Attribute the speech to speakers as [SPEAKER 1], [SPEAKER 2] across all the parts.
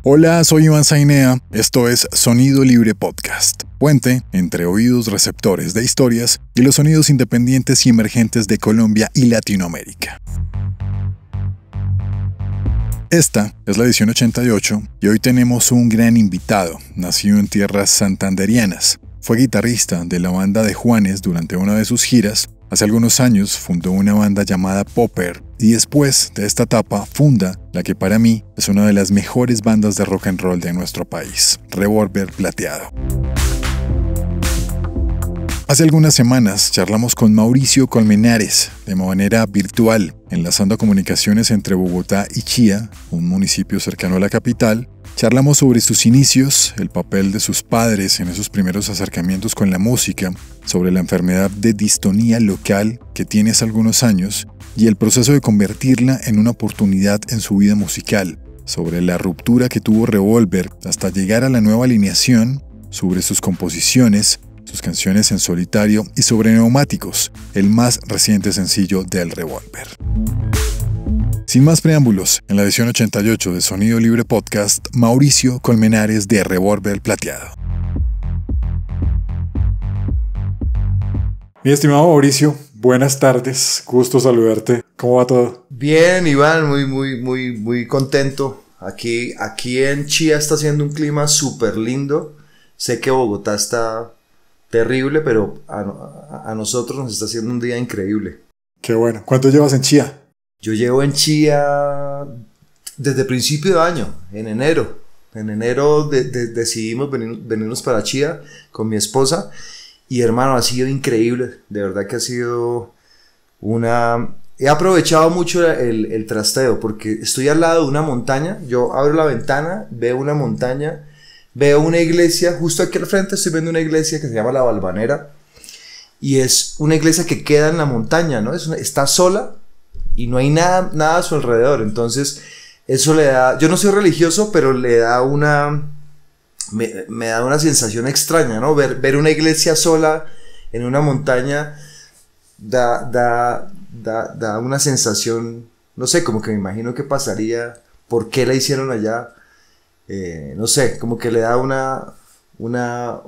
[SPEAKER 1] Hola, soy Iván Zainea, esto es Sonido Libre Podcast, puente entre oídos receptores de historias y los sonidos independientes y emergentes de Colombia y Latinoamérica. Esta es la edición 88 y hoy tenemos un gran invitado, nacido en tierras santanderianas. Fue guitarrista de la banda de Juanes durante una de sus giras. Hace algunos años fundó una banda llamada Popper y después de esta etapa funda la que para mí es una de las mejores bandas de rock and roll de nuestro país, Revólver Plateado. Hace algunas semanas charlamos con Mauricio Colmenares de manera virtual, enlazando comunicaciones entre Bogotá y Chía, un municipio cercano a la capital. Charlamos sobre sus inicios, el papel de sus padres en esos primeros acercamientos con la música, sobre la enfermedad de distonía local que tiene hace algunos años y el proceso de convertirla en una oportunidad en su vida musical, sobre la ruptura que tuvo Revólver hasta llegar a la nueva alineación, sobre sus composiciones, sus canciones en solitario y sobre Neumáticos, el más reciente sencillo del Revólver. Sin más preámbulos, en la edición 88 de Sonido Libre Podcast, Mauricio Colmenares de Revólver Plateado. Mi estimado Mauricio, buenas tardes, gusto saludarte. ¿Cómo va todo?
[SPEAKER 2] Bien, Iván, muy contento. Aquí en Chía está haciendo un clima súper lindo. Sé que Bogotá está terrible, pero a nosotros nos está haciendo un día increíble.
[SPEAKER 1] Qué bueno. ¿Cuánto llevas en Chía?
[SPEAKER 2] Yo llevo en Chía desde principio de año, en enero. En enero decidimos venirnos para Chía con mi esposa. Y hermano, ha sido increíble. De verdad que ha sido He aprovechado mucho el trasteo porque estoy al lado de una montaña. Yo abro la ventana, veo una montaña, veo una iglesia. Justo aquí al frente estoy viendo una iglesia que se llama La Valvanera. Y es una iglesia que queda en la montaña, ¿no? Está sola. Y no hay nada a su alrededor. Entonces, eso le da... Yo no soy religioso, pero le da me da una sensación extraña, ¿no? Ver una iglesia sola en una montaña da una sensación... No sé, como que me imagino qué pasaría. ¿Por qué la hicieron allá? No sé, como que le da me da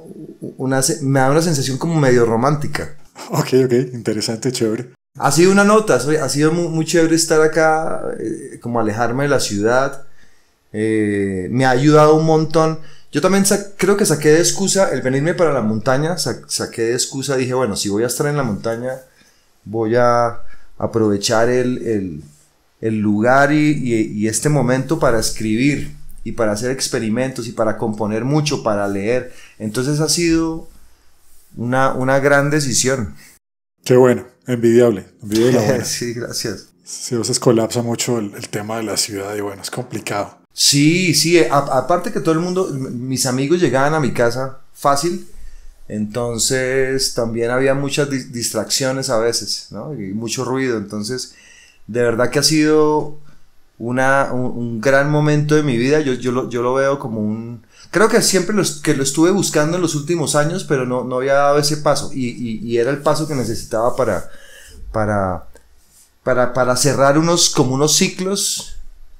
[SPEAKER 2] una sensación como medio romántica.
[SPEAKER 1] Ok, interesante, chévere.
[SPEAKER 2] Ha sido una nota, ha sido muy chévere estar acá, como alejarme de la ciudad, me ha ayudado un montón. Yo también creo que saqué de excusa el venirme para la montaña, saqué de excusa, dije, bueno, si voy a estar en la montaña, voy a aprovechar el lugar y este momento para escribir y para hacer experimentos y para componer mucho, para leer. Entonces ha sido una gran decisión.
[SPEAKER 1] Qué bueno, envidiable la buena.
[SPEAKER 2] Sí, gracias.
[SPEAKER 1] Sí, a veces colapsa mucho el tema de la ciudad y bueno, es complicado.
[SPEAKER 2] Sí, aparte que todo el mundo, mis amigos llegaban a mi casa fácil, entonces también había muchas distracciones a veces, ¿no? Y mucho ruido, entonces de verdad que ha sido un gran momento de mi vida. Yo lo veo como creo que siempre lo estuve buscando en los últimos años, pero no había dado ese paso. Y era el paso que necesitaba para cerrar unos ciclos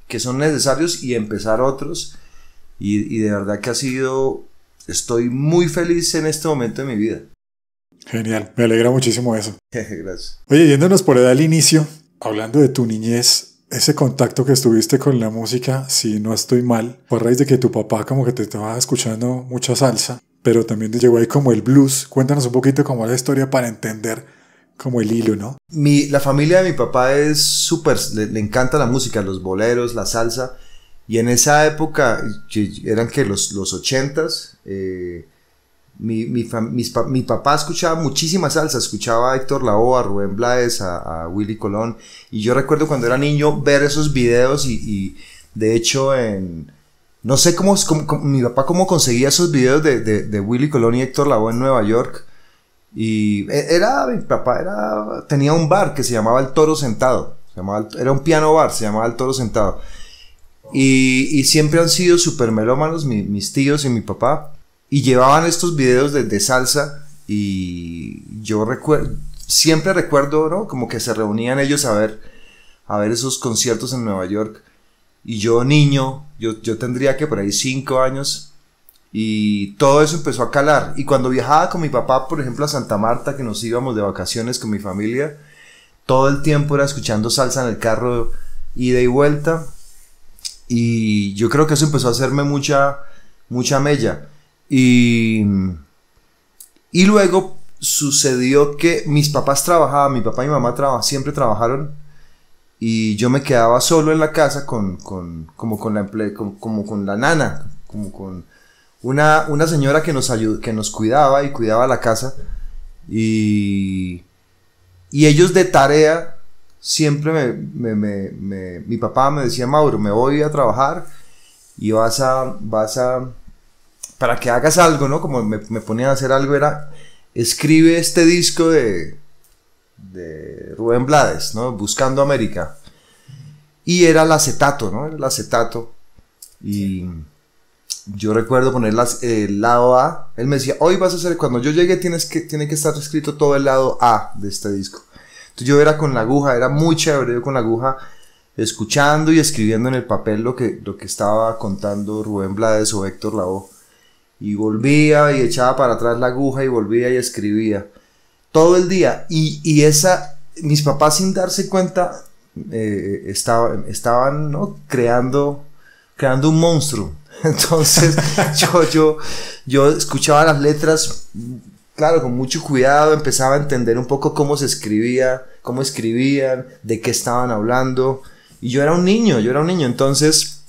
[SPEAKER 2] que son necesarios y empezar otros. Y de verdad que estoy muy feliz en este momento de mi vida.
[SPEAKER 1] Genial, me alegra muchísimo eso.
[SPEAKER 2] Gracias.
[SPEAKER 1] Oye, yéndonos por ahí al inicio, hablando de tu niñez, ese contacto que estuviste con la música, si no estoy mal, fue a raíz de que tu papá como que te estaba escuchando mucha salsa, pero también te llegó ahí como el blues. Cuéntanos un poquito cómo es la historia para entender como el hilo, ¿no?
[SPEAKER 2] La familia de mi papá es súper, le encanta la música, los boleros, la salsa, y en esa época, eran que los 80s, mi papá escuchaba muchísima salsa, escuchaba a Héctor Lavoe, a Rubén Blades, a Willy Colón, y yo recuerdo cuando era niño ver esos videos y de hecho no sé cómo mi papá cómo conseguía esos videos de Willy Colón y Héctor Lavoe en Nueva York. Y mi papá tenía un bar que se llamaba El Toro Sentado, era un piano bar, se llamaba El Toro Sentado, y siempre han sido súper melómanos mis tíos y mi papá, y llevaban estos videos de salsa, y yo siempre recuerdo, ¿no? Como que se reunían ellos a ver esos conciertos en Nueva York, y yo niño, yo tendría que por ahí 5 años, y todo eso empezó a calar. Y cuando viajaba con mi papá, por ejemplo, a Santa Marta, que nos íbamos de vacaciones con mi familia, todo el tiempo era escuchando salsa en el carro, ida y vuelta, y yo creo que eso empezó a hacerme mucha mella. Y luego sucedió que mis papás trabajaban, mi papá y mi mamá siempre trabajaron, y yo me quedaba solo en la casa como con la nana, como con una señora que nos cuidaba y cuidaba la casa, y ellos de tarea siempre mi papá me decía: Mauro, me voy a trabajar y vas a para que hagas algo, ¿no? Como me ponían a hacer algo, era: escribe este disco de Rubén Blades, ¿no? Buscando América. Y era el acetato, ¿no? Era el acetato. Y yo recuerdo poner el lado A. Él me decía: hoy vas a hacer, cuando yo llegue tiene que estar escrito todo el lado A de este disco. Entonces yo era con la aguja, era muy chévere, yo con la aguja escuchando y escribiendo en el papel lo que estaba contando Rubén Blades o Héctor Lavoe. Y volvía y echaba para atrás la aguja y volvía y escribía todo el día. Y mis papás, sin darse cuenta, estaban, ¿no? creando un monstruo. Entonces yo escuchaba las letras, claro, con mucho cuidado, empezaba a entender un poco cómo se escribía, cómo escribían, de qué estaban hablando. Y yo era un niño, entonces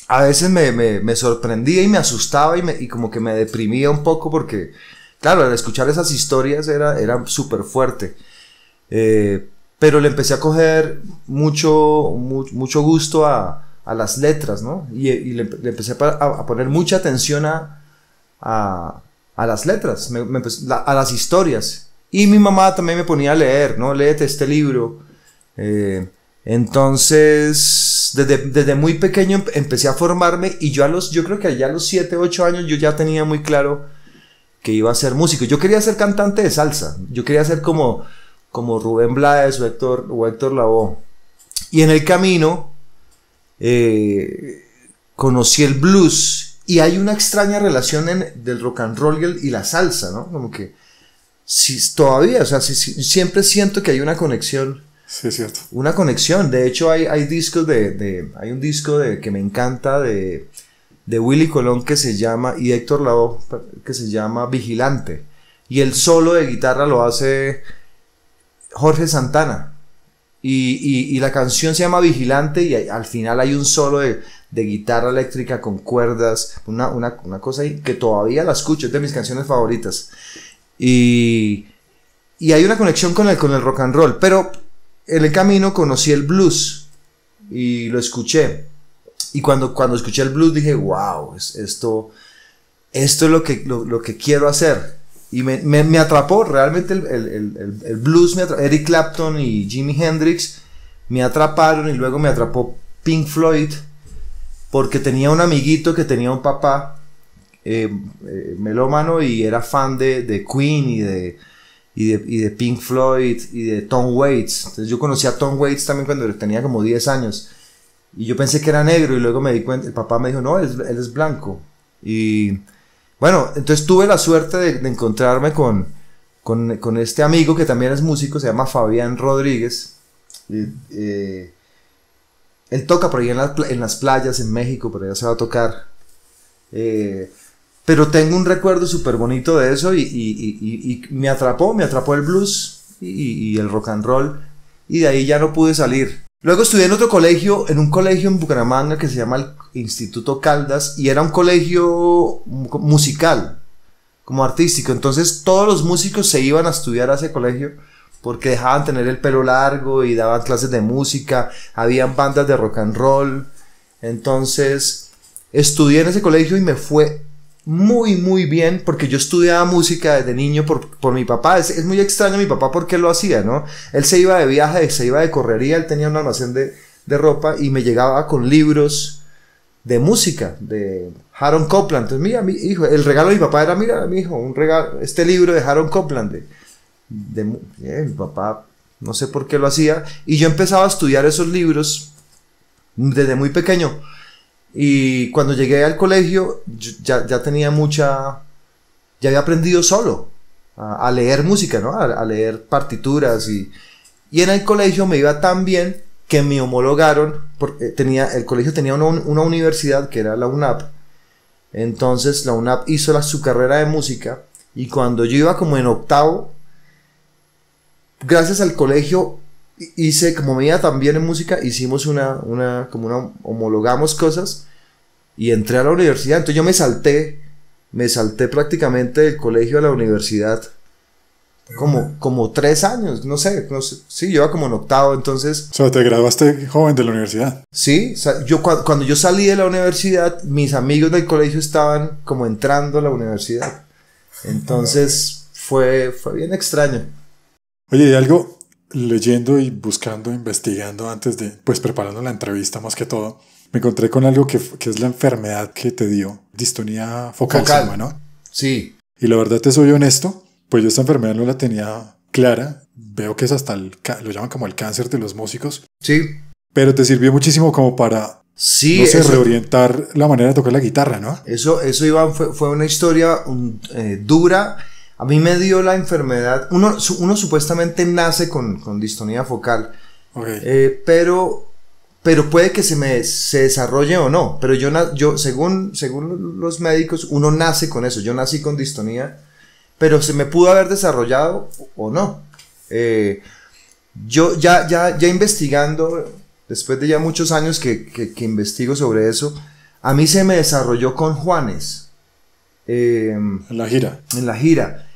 [SPEAKER 2] a veces me sorprendía y me asustaba y como que me deprimía un poco, porque claro, al escuchar esas historias era súper fuerte. Pero le empecé a coger mucho gusto a las letras, ¿no? Y le empecé a poner mucha atención a las letras, a las historias. Y mi mamá también me ponía a leer, ¿no? Léete este libro. Entonces, desde muy pequeño empecé a formarme, y yo creo que allá a los 7, 8 años yo ya tenía muy claro que iba a ser músico. Yo quería ser cantante de salsa, yo quería ser como Rubén Blades o Héctor Lavoe. Y en el camino conocí el blues, y hay una extraña relación del rock and roll y la salsa, ¿no? Como que todavía, o sea, siempre siento que hay una conexión.
[SPEAKER 1] Sí, es cierto.
[SPEAKER 2] Una conexión. De hecho, hay discos hay un disco que me encanta de Willy Colón y Héctor Lavoe, que se llama Vigilante. Y el solo de guitarra lo hace Jorge Santana. Y la canción se llama Vigilante, y al final hay un solo de guitarra eléctrica con cuerdas. Una cosa ahí que todavía la escucho, es de mis canciones favoritas. Y hay una conexión con el rock and roll. Pero en el camino conocí el blues y lo escuché, y cuando escuché el blues dije: wow, esto es lo que quiero hacer. Y me atrapó realmente el blues. Eric Clapton y Jimi Hendrix me atraparon, y luego me atrapó Pink Floyd, porque tenía un amiguito que tenía un papá melómano, y era fan de Queen y de Pink Floyd y de Tom Waits. Entonces yo conocí a Tom Waits también cuando tenía como 10 años, y yo pensé que era negro, y luego me di cuenta, el papá me dijo: no, él es blanco. Y bueno, entonces tuve la suerte de encontrarme con este amigo que también es músico, se llama Fabián Rodríguez. Él toca por ahí en las playas en México, por allá se va a tocar. Pero tengo un recuerdo súper bonito de eso, y me atrapó el blues y el rock and roll, y de ahí ya no pude salir. Luego estudié en un colegio en Bucaramanga que se llama el Instituto Caldas, y era un colegio musical, como artístico. Entonces todos los músicos se iban a estudiar a ese colegio, porque dejaban tener el pelo largo y daban clases de música, habían bandas de rock and roll. Entonces estudié en ese colegio y me fue muy muy bien, porque yo estudiaba música desde niño por mi papá. Es muy extraño mi papá porque lo hacía, ¿no? Él se iba de viaje, se iba de correría, él tenía un almacén de ropa, y me llegaba con libros de música de Aaron Copland. Entonces, mira, mi hijo, el regalo de mi papá era: mira, mi hijo, un regalo, este libro de Aaron Copland mi papá no sé por qué lo hacía, y yo empezaba a estudiar esos libros, desde muy pequeño. Y cuando llegué al colegio, ya tenía ya había aprendido solo a leer música, ¿no? A leer partituras y en el colegio me iba tan bien que me homologaron, porque el colegio tenía una universidad que era la UNAP. Entonces la UNAP hizo su carrera de música y cuando yo iba como en octavo, gracias al colegio hice, como me iba tan bien en música, hicimos homologamos cosas y entré a la universidad. Entonces yo me salté prácticamente del colegio a la universidad como 3 años, no sé, sí, yo iba como en octavo, entonces...
[SPEAKER 1] O sea, te graduaste joven de la universidad.
[SPEAKER 2] Sí, o sea, cuando yo salí de la universidad, mis amigos del colegio estaban como entrando a la universidad, entonces fue bien extraño.
[SPEAKER 1] Oye, y algo, leyendo y buscando, investigando antes de, pues preparando la entrevista más que todo, me encontré con algo que es la enfermedad que te dio, distonía focal, se llama, ¿no?
[SPEAKER 2] Sí.
[SPEAKER 1] Y la verdad te soy honesto, pues yo esta enfermedad no la tenía clara, veo que es hasta lo llaman como el cáncer de los músicos.
[SPEAKER 2] Sí.
[SPEAKER 1] Pero te sirvió muchísimo como para,
[SPEAKER 2] sí,
[SPEAKER 1] no sé, reorientar la manera de tocar la guitarra, ¿no?
[SPEAKER 2] Eso Iván, fue una historia dura. A mí me dio la enfermedad, uno supuestamente nace con distonía focal, okay. Pero puede que se desarrolle o no, pero yo según los médicos, uno nace con eso, yo nací con distonía, pero se me pudo haber desarrollado o no. Yo ya investigando, después de ya muchos años que investigo sobre eso, a mí se me desarrolló con Juanes.
[SPEAKER 1] En la gira.
[SPEAKER 2] En la gira.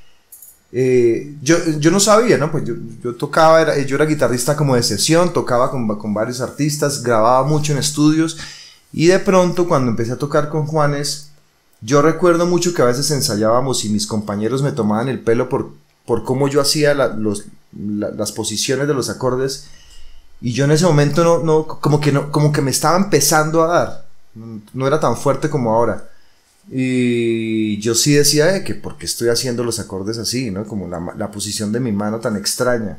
[SPEAKER 2] Yo no sabía, ¿no? Pues yo tocaba, yo era guitarrista como de sesión, tocaba con varios artistas, grababa mucho en estudios y de pronto cuando empecé a tocar con Juanes, yo recuerdo mucho que a veces ensayábamos y mis compañeros me tomaban el pelo por cómo yo hacía las posiciones de los acordes y yo en ese momento como que me estaba empezando a dar, no era tan fuerte como ahora. Y yo sí decía que por qué estoy haciendo los acordes así, ¿no? Como la posición de mi mano tan extraña.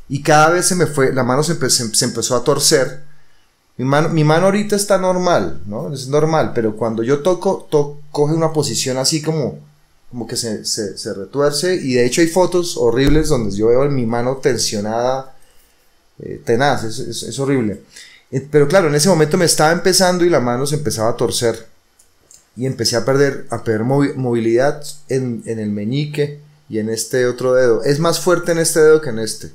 [SPEAKER 2] Y cada vez la mano se empezó a torcer. Mi mano ahorita está normal, ¿no? Es normal, pero cuando yo toco, coge una posición así como que se retuerce. Y de hecho hay fotos horribles donde yo veo mi mano tensionada, tenaz, es horrible. Pero claro, en ese momento me estaba empezando y la mano se empezaba a torcer. Y empecé a perder movilidad en el meñique y en este otro dedo. Es más fuerte en este dedo que en este.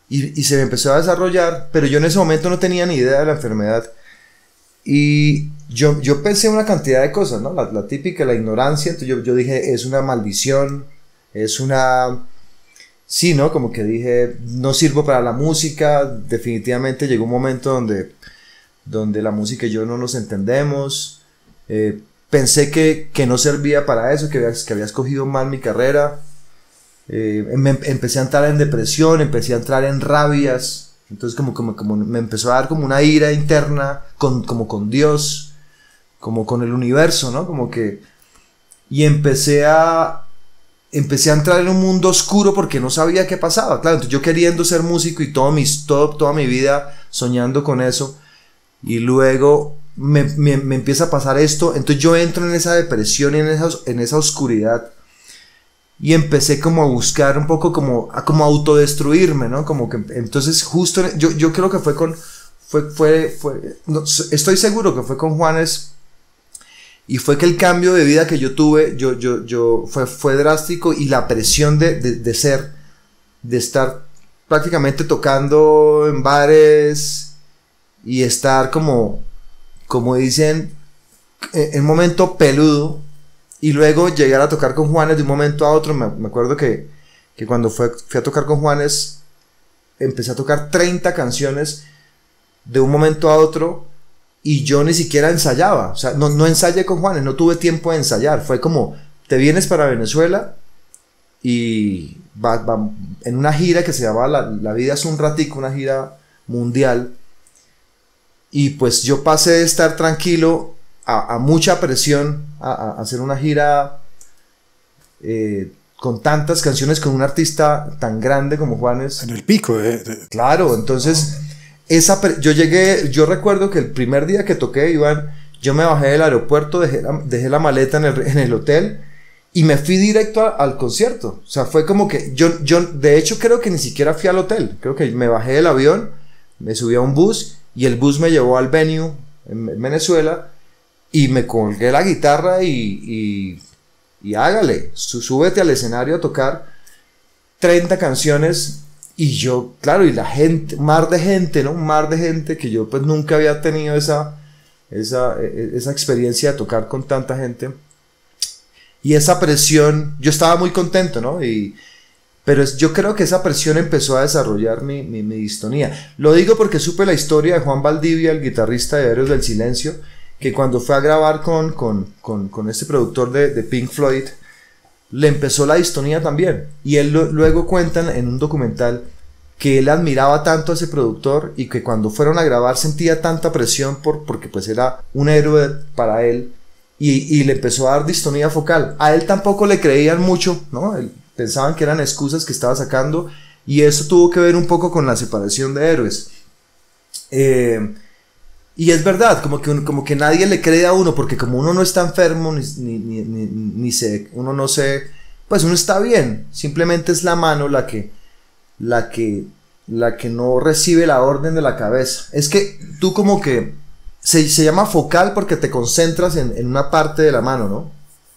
[SPEAKER 2] Y se me empezó a desarrollar, pero yo en ese momento no tenía ni idea de la enfermedad. Y yo pensé una cantidad de cosas, ¿no? La típica, la ignorancia. Entonces yo dije, es una maldición, es una... Sí, ¿no? Como que dije, no sirvo para la música. Definitivamente llegó un momento donde la música y yo no nos entendemos. Pensé que no servía para eso, que había escogido mal mi carrera. Empecé a entrar en depresión, empecé a entrar en rabias. Entonces como me empezó a dar como una ira interna como con Dios, como con el universo, ¿no? Como que... Y empecé a entrar en un mundo oscuro porque no sabía qué pasaba. Claro, entonces yo queriendo ser músico y toda mi vida soñando con eso. Y luego me empieza a pasar esto, entonces yo entro en esa depresión y en esa oscuridad y empecé como a buscar un poco como autodestruirme, ¿no? Como que entonces justo yo creo que no, estoy seguro que fue con Juanes y fue que el cambio de vida que yo tuve fue drástico y la presión de estar prácticamente tocando en bares y estar como dicen, en un momento peludo, y luego llegar a tocar con Juanes de un momento a otro. Me acuerdo que cuando fui a tocar con Juanes, empecé a tocar 30 canciones de un momento a otro, y yo ni siquiera ensayaba, o sea, no ensayé con Juanes, no tuve tiempo de ensayar, fue como, te vienes para Venezuela, y va en una gira que se llama La Vida es un Ratico, una gira mundial. Y pues yo pasé de estar tranquilo a mucha presión, a hacer una gira con tantas canciones, con un artista tan grande como Juanes.
[SPEAKER 1] En el pico
[SPEAKER 2] Claro, entonces yo recuerdo que el primer día que toqué, Iván, yo me bajé del aeropuerto, dejé la maleta en el hotel y me fui directo al concierto. O sea, fue como que yo de hecho creo que ni siquiera fui al hotel. Creo que me bajé del avión, me subí a un bus y el bus me llevó al venue en Venezuela y me colgué la guitarra y hágale, súbete al escenario a tocar 30 canciones. Y yo, claro, y la gente, mar de gente, ¿no? Un mar de gente que yo pues nunca había tenido esa experiencia de tocar con tanta gente. Y esa presión, yo estaba muy contento, ¿no? Pero yo creo que esa presión empezó a desarrollar mi distonía. Lo digo porque supe la historia de Juan Valdivia, el guitarrista de Héroes del Silencio, que cuando fue a grabar con este productor de Pink Floyd, le empezó la distonía también. Y él luego cuentan en un documental que él admiraba tanto a ese productor y que cuando fueron a grabar sentía tanta presión porque pues era un héroe para él y le empezó a dar distonía focal. A él tampoco le creían mucho, ¿no? Pensaban que eran excusas que estaba sacando y eso tuvo que ver un poco con la separación de Héroes. Y es verdad, como que nadie le cree a uno, porque como uno no está enfermo, uno no se, pues uno está bien, simplemente es la mano la que no recibe la orden de la cabeza. Es que tú como que, se llama focal porque te concentras en una parte de la mano, ¿no?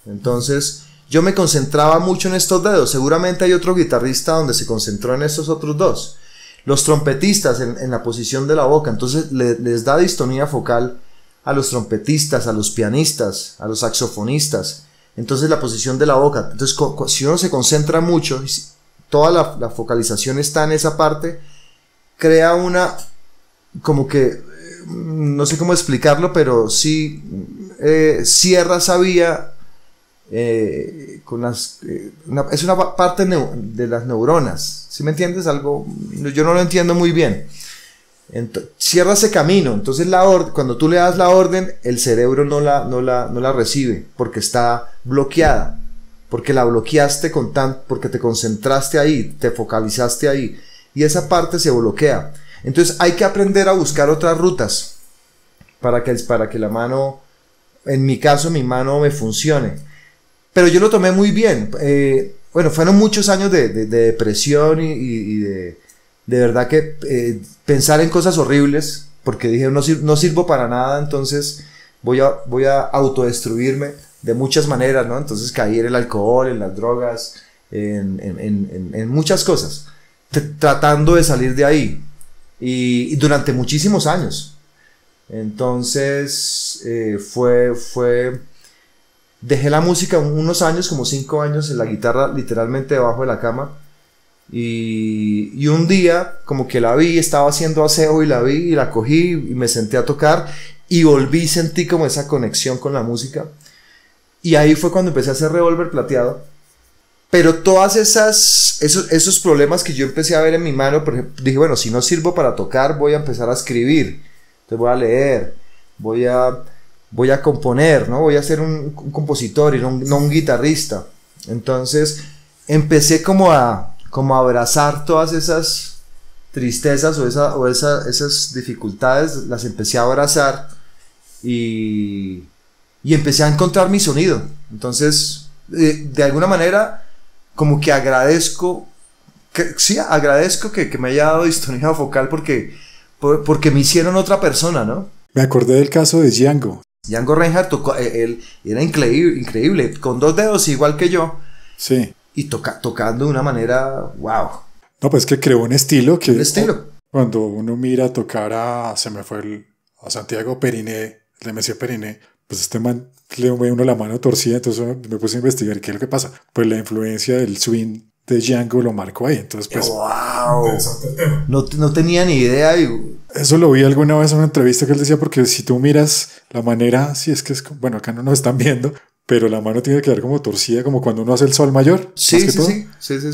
[SPEAKER 2] Entonces, yo me concentraba mucho en estos dedos, seguramente hay otro guitarrista donde se concentró en estos otros dos. Los trompetistas en la posición de la boca, entonces les da distonía focal a los trompetistas, a los pianistas, a los saxofonistas, entonces la posición de la boca. Entonces si uno se concentra mucho, toda la focalización está en esa parte, crea una, como que, no sé cómo explicarlo, pero sí cierra esa vía con es una parte de las neuronas, ¿sí me entiendes? Algo, yo no lo entiendo muy bien. Cierra ese camino, entonces cuando tú le das la orden, el cerebro no la recibe, porque está bloqueada, porque la bloqueaste porque te concentraste ahí, te focalizaste ahí, y esa parte se bloquea. Entonces hay que aprender a buscar otras rutas para que la mano, en mi caso, mi mano me funcione. Pero yo lo tomé muy bien. Bueno, fueron muchos años de depresión y de verdad que pensar en cosas horribles, porque dije no sirvo para nada, entonces voy a autodestruirme de muchas maneras, ¿no? Entonces caí en el alcohol, en las drogas, en muchas cosas, tratando de salir de ahí, y durante muchísimos años. Entonces dejé la música unos años, como 5 años, en la guitarra literalmente debajo de la cama. Y un día como que la vi, estaba haciendo aseo y la vi y la cogí y me senté a tocar y volví, sentí como esa conexión con la música. Y ahí fue cuando empecé a hacer Revólver Plateado. Pero todas esos problemas que yo empecé a ver en mi mano, por ejemplo, dije, bueno, si no sirvo para tocar, voy a empezar a escribir. Entonces voy a leer, voy a componer, ¿no? Voy a ser un compositor y no un guitarrista. Entonces empecé como a abrazar todas esas tristezas o esas dificultades, las empecé a abrazar y empecé a encontrar mi sonido. Entonces, de alguna manera, como que agradezco que me haya dado distonía focal porque me hicieron otra persona, ¿no?
[SPEAKER 1] Me acordé del caso de Django.
[SPEAKER 2] Django Reinhardt tocó, él era increíble, con 2 dedos igual que yo.
[SPEAKER 1] Sí.
[SPEAKER 2] Y tocando de una manera, wow.
[SPEAKER 1] No, pues que creó un estilo que...
[SPEAKER 2] Un estilo.
[SPEAKER 1] Cuando uno mira tocar a Santiago Periné, de Messier Periné, pues este man le ve uno la mano torcida, entonces me puse a investigar qué es lo que pasa. Pues la influencia del swing de Django lo marcó ahí, entonces pues...
[SPEAKER 2] ¡Wow! No tenía ni idea.
[SPEAKER 1] Eso lo vi alguna vez en una entrevista que él decía, porque si tú miras la manera, sí es que es... Bueno, acá no nos están viendo, pero la mano tiene que quedar como torcida, como cuando uno hace el sol mayor.
[SPEAKER 2] Sí.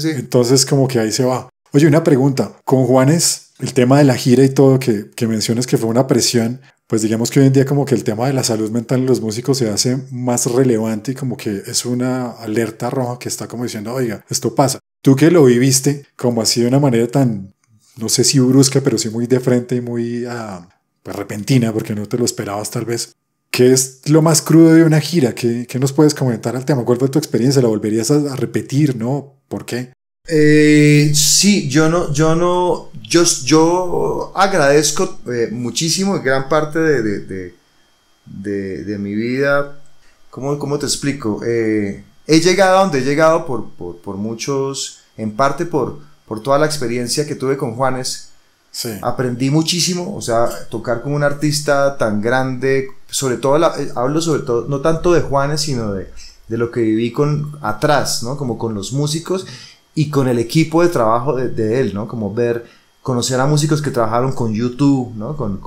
[SPEAKER 1] Entonces como que ahí se va. Oye, una pregunta. Con Juanes, el tema de la gira y todo que mencionas que fue una presión, pues digamos que hoy en día como que el tema de la salud mental en los músicos se hace más relevante y como que es una alerta roja que está como diciendo, oiga, esto pasa. Tú que lo viviste, como así de una manera tan no sé si brusca, pero sí muy de frente y muy pues repentina, porque no te lo esperabas tal vez. ¿Qué es lo más crudo de una gira? ¿Qué nos puedes comentar al tema? ¿Cuál fue tu experiencia? ¿La volverías a repetir? ¿No? ¿Por qué?
[SPEAKER 2] Sí, yo agradezco muchísimo, gran parte de mi vida. ¿Cómo te explico? He llegado a donde he llegado por muchos, en parte por toda la experiencia que tuve con Juanes.
[SPEAKER 1] Sí.
[SPEAKER 2] Aprendí muchísimo, o sea, tocar con un artista tan grande, sobre todo, hablo sobre todo, no tanto de Juanes, sino de lo que viví atrás, ¿no? Como con los músicos y con el equipo de trabajo de él, ¿no? Como conocer a músicos que trabajaron con YouTube, ¿no? Con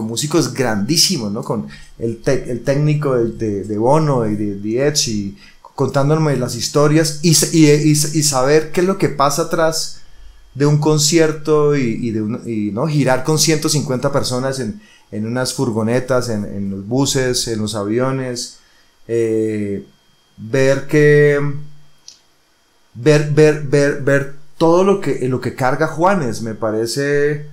[SPEAKER 2] músicos grandísimos, ¿no? Con el técnico de Bono y de Edge, y contándome las historias y saber qué es lo que pasa atrás de un concierto y ¿no? Girar con 150 personas en unas furgonetas, en los buses, en los aviones, ver todo lo que carga Juanes. Me parece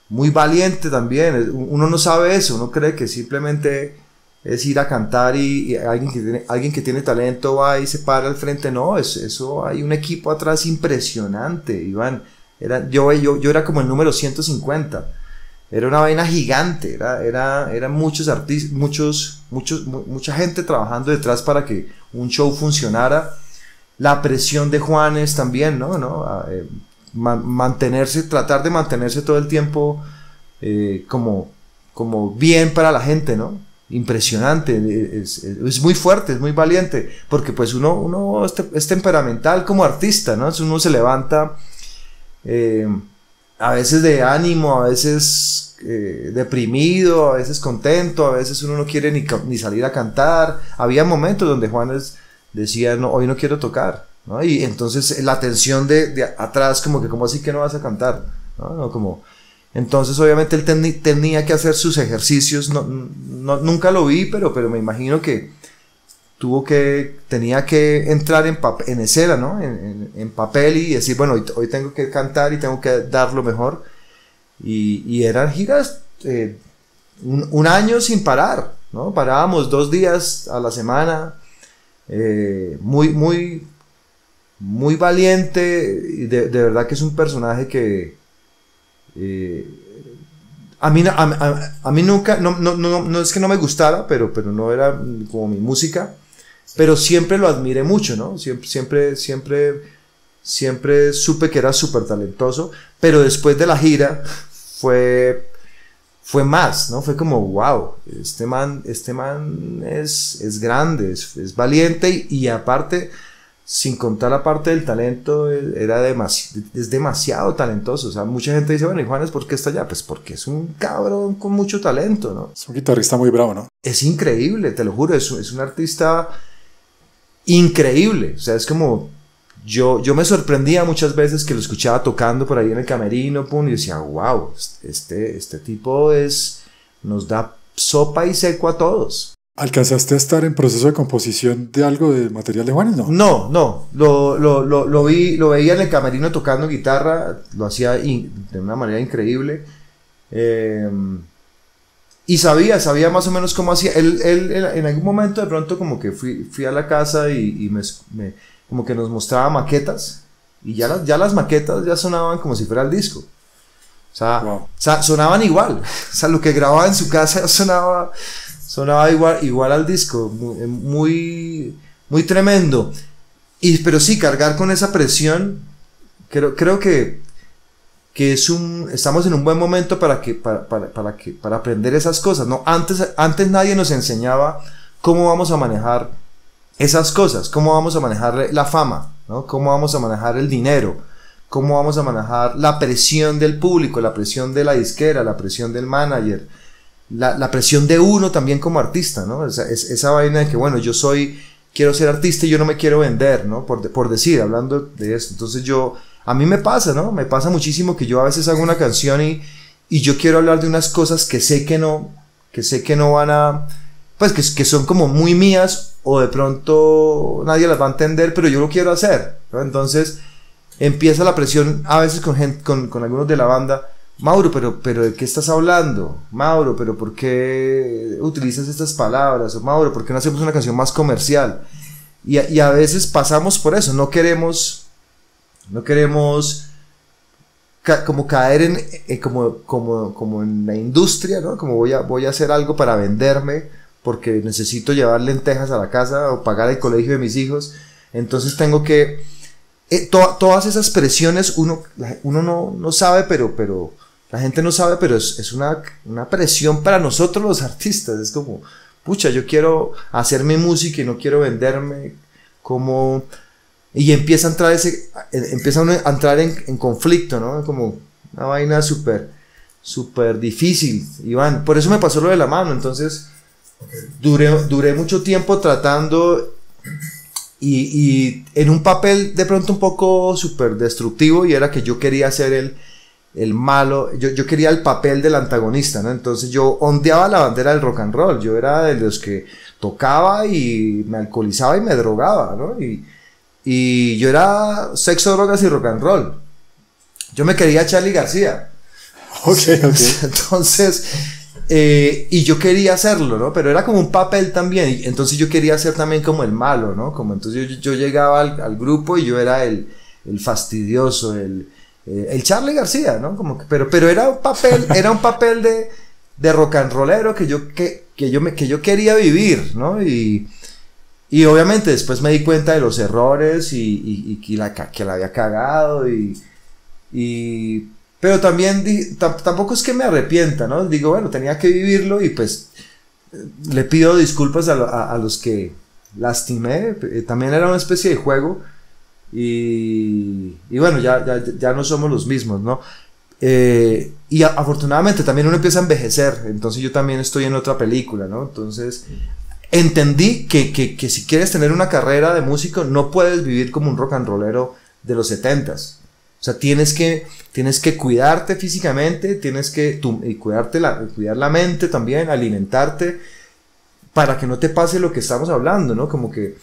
[SPEAKER 2] muy valiente también. Uno no sabe eso, uno cree que simplemente es ir a cantar y alguien que tiene talento va y se para al frente. No, eso hay un equipo atrás impresionante, Iván. Yo era como el número 150. Era una vaina gigante. Eran muchos artistas, mucha gente trabajando detrás para que un show funcionara. La presión de Juanes también, ¿no? Tratar de mantenerse todo el tiempo como bien para la gente, ¿no? Impresionante, es muy fuerte, es muy valiente, porque pues uno es temperamental como artista, ¿no? Uno se levanta a veces de ánimo, a veces deprimido, a veces contento, a veces uno no quiere ni salir a cantar. Había momentos donde Juanes decía, no, hoy no quiero tocar, ¿no? Y entonces la tensión de atrás, como así que no vas a cantar, ¿no? Entonces obviamente él tenía que hacer sus ejercicios. Nunca lo vi, pero me imagino que tenía que entrar en escena, ¿no? En papel, y decir, bueno, hoy tengo que cantar y tengo que dar lo mejor. Y eran giras un año sin parar, ¿no? Parábamos 2 días a la semana. Muy valiente, y de verdad que es un personaje que a mí nunca, no es que no me gustara, pero no era como mi música, pero siempre lo admiré mucho, ¿no? Siempre supe que era súper talentoso, pero después de la gira fue más, ¿no? Fue como, wow, este man es grande, es valiente, y aparte, sin contar la parte del talento, es demasiado talentoso. O sea, mucha gente dice, bueno, ¿y Juanes por qué está allá? Pues porque es un cabrón con mucho talento, ¿no?
[SPEAKER 1] Es un guitarrista muy bravo, ¿no?
[SPEAKER 2] Es increíble, te lo juro, es un artista increíble. O sea, es como, yo me sorprendía muchas veces que lo escuchaba tocando por ahí en el camerino, y decía, wow, este tipo nos da sopa y seco a todos.
[SPEAKER 1] ¿Alcanzaste a estar en proceso de composición de algo de material de Juanes?
[SPEAKER 2] No, lo veía en el camerino tocando guitarra, lo hacía de una manera increíble, y sabía más o menos cómo hacía. Él en algún momento de pronto como que fui a la casa y como que nos mostraba maquetas, y ya las maquetas ya sonaban como si fuera el disco. O sea, sonaban igual. O sea, lo que grababa en su casa sonaba igual al disco, muy tremendo. Pero sí, cargar con esa presión, creo que estamos en un buen momento para aprender esas cosas, ¿no? Antes nadie nos enseñaba cómo vamos a manejar esas cosas, cómo vamos a manejar la fama, ¿no? Cómo vamos a manejar el dinero, cómo vamos a manejar la presión del público, la presión de la disquera, la presión del manager, la presión de uno también como artista, ¿no? Esa vaina de que, bueno, quiero ser artista y yo no me quiero vender, ¿no? Por decir, hablando de eso. Entonces a mí me pasa, ¿no? Me pasa muchísimo que yo a veces hago una canción y yo quiero hablar de unas cosas que sé que no van a, pues que son como muy mías, o de pronto nadie las va a entender, pero yo lo quiero hacer, ¿no? Entonces empieza la presión a veces con algunos de la banda. Mauro, pero ¿de qué estás hablando? Mauro, pero ¿por qué utilizas estas palabras? O Mauro, ¿por qué no hacemos una canción más comercial? Y a veces pasamos por eso, no queremos como caer como en la industria, ¿no? Como voy a hacer algo para venderme porque necesito llevar lentejas a la casa o pagar el colegio de mis hijos, entonces tengo que... todas esas presiones uno no sabe, pero la gente no sabe, pero es una presión para nosotros los artistas. Es como, pucha, yo quiero hacer mi música y no quiero venderme, como... Y empieza uno a entrar en conflicto, ¿no? Como una vaina súper difícil, Iván. Por eso me pasó lo de la mano, entonces duré mucho tiempo tratando y en un papel de pronto un poco súper destructivo, y era que yo quería ser el malo, yo quería el papel del antagonista, ¿no? Entonces yo ondeaba la bandera del rock and roll, yo era de los que tocaba y me alcoholizaba y me drogaba, ¿no? Y yo era sexo, drogas y rock and roll. Yo me quería Charly García.
[SPEAKER 1] Okay.
[SPEAKER 2] Entonces, y yo quería hacerlo, ¿no? Pero era como un papel también, y entonces yo quería ser también como el malo, ¿no? Como entonces yo llegaba al grupo y yo era el fastidioso, el Charly García, ¿no? Como que, pero era un papel de rock and rollero que yo quería vivir, ¿no? Y obviamente después me di cuenta de los errores y que la había cagado pero también tampoco es que me arrepienta, ¿no? Digo, bueno, tenía que vivirlo y pues le pido disculpas a los que lastimé. También era una especie de juego y bueno, ya no somos los mismos, ¿no? Y afortunadamente también uno empieza a envejecer, entonces yo también estoy en otra película, ¿no? Entonces entendí que si quieres tener una carrera de músico no puedes vivir como un rock and rollero de los 70s. O sea, tienes que cuidarte físicamente, tienes que cuidar la mente también, alimentarte, para que no te pase lo que estamos hablando, ¿no? Como que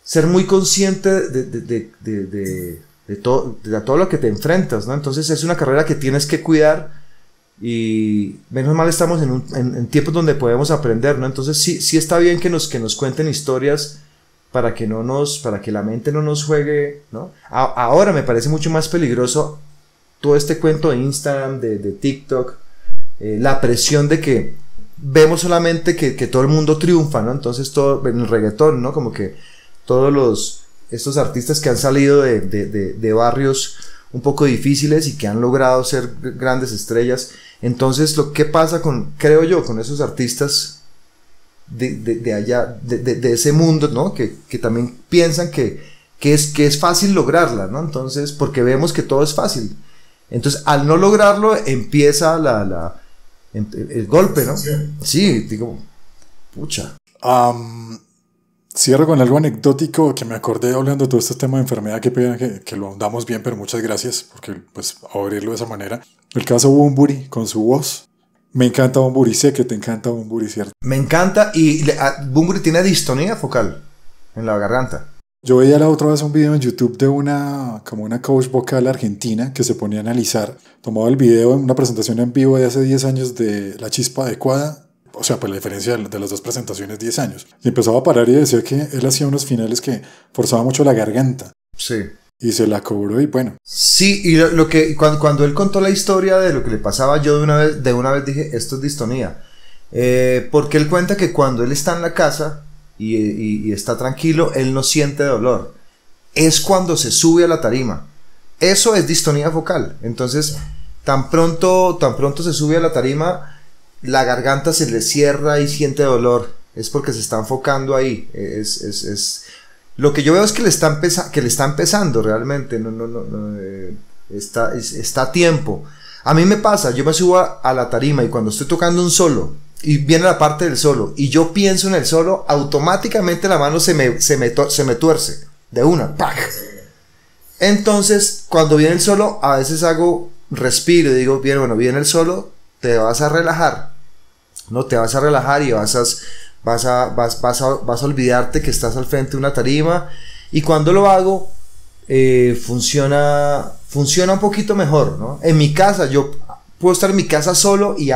[SPEAKER 2] ser muy consciente de todo lo que te enfrentas, ¿no? Entonces es una carrera que tienes que cuidar. Y menos mal estamos en tiempos donde podemos aprender, ¿no? Entonces sí está bien que nos cuenten historias para que la mente no nos juegue, ¿no? Ahora me parece mucho más peligroso todo este cuento de Instagram, de TikTok, la presión de que vemos solamente que todo el mundo triunfa, ¿no? Entonces todo en el reggaetón, ¿no? Como que todos estos artistas que han salido de barrios un poco difíciles y que han logrado ser grandes estrellas. Entonces, lo que pasa creo yo, con esos artistas de allá, de ese mundo, ¿no? Que también piensan que es fácil lograrla, ¿no? Entonces, porque vemos que todo es fácil. Entonces, al no lograrlo, empieza el golpe, ¿no? Sí, digo, pucha.
[SPEAKER 1] Cierro con algo anecdótico que me acordé hablando de todo este tema de enfermedad, que lo ahondamos bien, pero muchas gracias porque pues abrirlo de esa manera. El caso Bunbury con su voz. Me encanta Bunbury, sé que te encanta Bunbury, ¿cierto?
[SPEAKER 2] Me encanta, y Bunbury tiene distonía focal en la garganta.
[SPEAKER 1] Yo veía la otra vez un video en YouTube de una coach vocal argentina que se ponía a analizar, tomaba el video en una presentación en vivo de hace 10 años de La Chispa Adecuada. O sea, pues la diferencia de las dos presentaciones, 10 años. Y empezaba a parar y decía que él hacía unos finales que forzaba mucho la garganta.
[SPEAKER 2] Sí.
[SPEAKER 1] Y se la cobró y bueno.
[SPEAKER 2] Sí, y cuando él contó la historia de lo que le pasaba, yo de una vez dije, esto es distonía. Porque él cuenta que cuando él está en la casa y está tranquilo, él no siente dolor. Es cuando se sube a la tarima. Eso es distonía vocal. Entonces, tan pronto se sube a la tarima, la garganta se le cierra y siente dolor. Es porque se está enfocando ahí. Lo que yo veo es que le está empezando realmente. Está a tiempo. A mí me pasa, yo me subo a la tarima y cuando estoy tocando un solo y viene la parte del solo y yo pienso en el solo, automáticamente la mano se me tuerce de una. ¡Pac! Entonces, cuando viene el solo, a veces respiro y digo, bien, bueno, viene el solo, te vas a relajar. No, te vas a relajar y vas a olvidarte que estás al frente de una tarima. Y cuando lo hago, funciona un poquito mejor, ¿no? En mi casa, yo puedo estar en mi casa solo y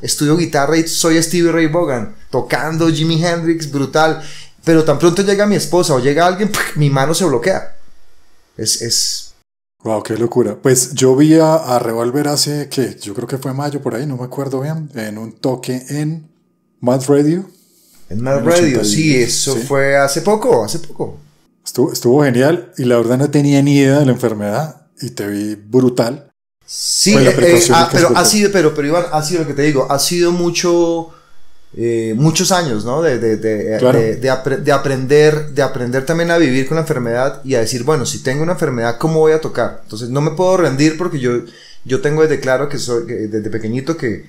[SPEAKER 2] estudio guitarra y soy Stevie Ray Vaughan, tocando Jimi Hendrix, brutal, pero tan pronto llega mi esposa o llega alguien, mi mano se bloquea.
[SPEAKER 1] Wow, qué locura. Pues yo vi a Revolver hace, que yo creo que fue mayo por ahí, no me acuerdo bien, en un toque en Mad Radio.
[SPEAKER 2] En Mad Radio, sí, eso sí. Fue hace poco.
[SPEAKER 1] Estuvo genial y la verdad no tenía ni idea de la enfermedad y te vi brutal.
[SPEAKER 2] Sí, pero Iván, ha sido lo que te digo, ha sido muchos años, ¿no? De aprender también a vivir con la enfermedad y a decir, bueno, si tengo una enfermedad, ¿cómo voy a tocar? Entonces no me puedo rendir porque yo tengo desde claro desde pequeñito que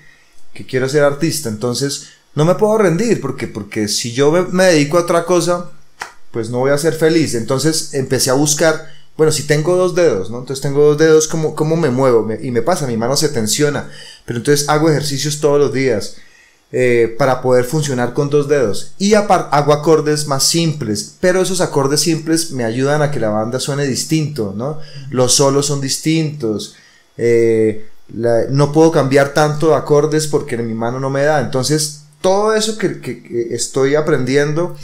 [SPEAKER 2] quiero ser artista, entonces no me puedo rendir porque si yo me dedico a otra cosa, pues no voy a ser feliz. Entonces empecé a buscar, bueno, si tengo 2 dedos, ¿no? Entonces tengo 2 dedos, ¿cómo me muevo? Y me pasa, mi mano se tensiona, pero entonces hago ejercicios todos los días para poder funcionar con 2 dedos. Y hago acordes más simples, pero esos acordes simples me ayudan a que la banda suene distinto, ¿no? Los solos son distintos, no puedo cambiar tanto de acordes porque mi mano no me da. Entonces todo eso que estoy aprendiendo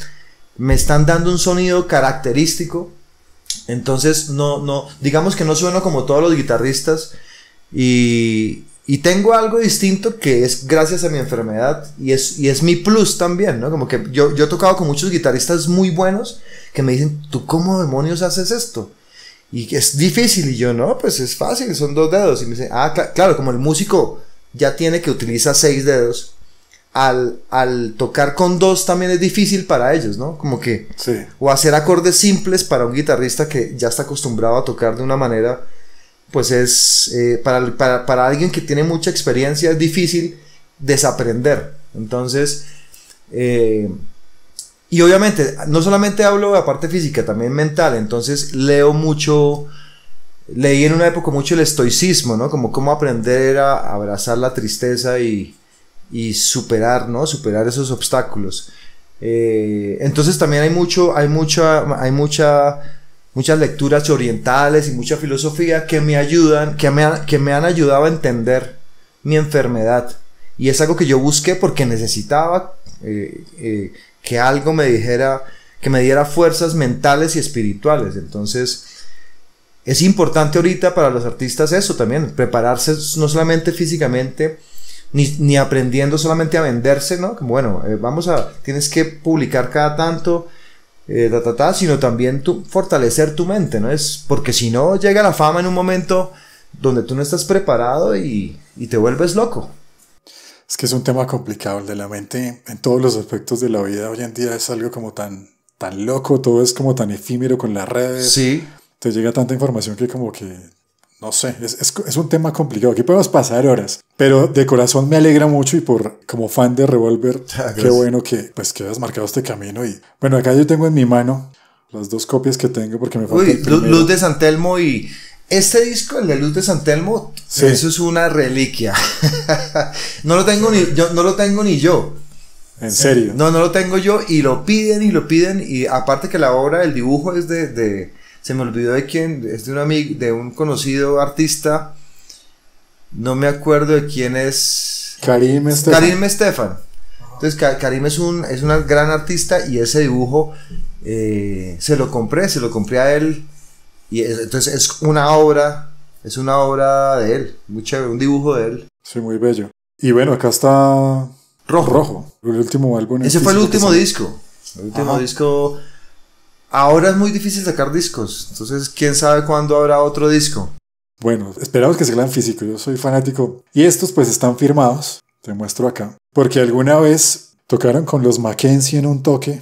[SPEAKER 2] me están dando un sonido característico. Entonces digamos que no sueno como todos los guitarristas y tengo algo distinto que es gracias a mi enfermedad y es mi plus también, ¿no? Como que yo he tocado con muchos guitarristas muy buenos que me dicen, ¿tú cómo demonios haces esto? Y es difícil, y yo, no, pues es fácil, son 2 dedos. Y me dicen, claro, como el músico ya tiene que utilizar 6 dedos, al tocar con 2 también es difícil para ellos, ¿no? Como que,
[SPEAKER 1] sí.
[SPEAKER 2] O hacer acordes simples para un guitarrista que ya está acostumbrado a tocar de una manera, pues es, para alguien que tiene mucha experiencia es difícil desaprender. Entonces, y obviamente, no solamente hablo de la parte física, también mental. Entonces leí en una época mucho el estoicismo, ¿no? Como cómo aprender a abrazar la tristeza y superar, ¿no? Superar esos obstáculos. Entonces también hay muchas lecturas orientales y mucha filosofía que me ayudan, que me han ayudado a entender mi enfermedad. Y es algo que yo busqué porque necesitaba que algo me dijera, que me diera fuerzas mentales y espirituales. Entonces es importante ahorita para los artistas eso también, prepararse no solamente físicamente, ni aprendiendo solamente a venderse, ¿no? Como bueno, tienes que publicar cada tanto, sino también fortalecer tu mente, ¿no? Es porque si no llega la fama en un momento donde tú no estás preparado y te vuelves loco.
[SPEAKER 1] Es que es un tema complicado, el de la mente en todos los aspectos de la vida hoy en día es algo como tan loco, todo es como tan efímero con las redes.
[SPEAKER 2] Sí.
[SPEAKER 1] Te llega tanta información que como que, no sé, es un tema complicado. Aquí podemos pasar horas, pero de corazón me alegra mucho y como fan de Revolver, qué bueno que hayas marcado este camino. Y bueno, acá yo tengo en mi mano las 2 copias que tengo porque me falta el primero.
[SPEAKER 2] Luz de San Telmo y... Este disco, el de Luz de San Telmo, sí. Eso es una reliquia. No lo tengo ni yo.
[SPEAKER 1] ¿En serio?
[SPEAKER 2] No lo tengo yo y lo piden y aparte que la obra, el dibujo es se me olvidó de quién, es de un amigo, de un conocido artista, no me acuerdo de quién es.
[SPEAKER 1] Karim
[SPEAKER 2] Estefan. Entonces Karim es una gran artista y ese dibujo se lo compré a él. Y entonces es una obra de él, muy chévere, un dibujo de él.
[SPEAKER 1] Sí, muy bello. Y bueno, acá está Rojo, el último álbum.
[SPEAKER 2] Ese fue el último disco. El último disco. Ahora es muy difícil sacar discos, entonces quién sabe cuándo habrá otro disco.
[SPEAKER 1] Bueno, esperamos que salgan físicos, yo soy fanático. Y estos pues están firmados, te muestro acá. Porque alguna vez tocaron con los Mackenzie en un toque.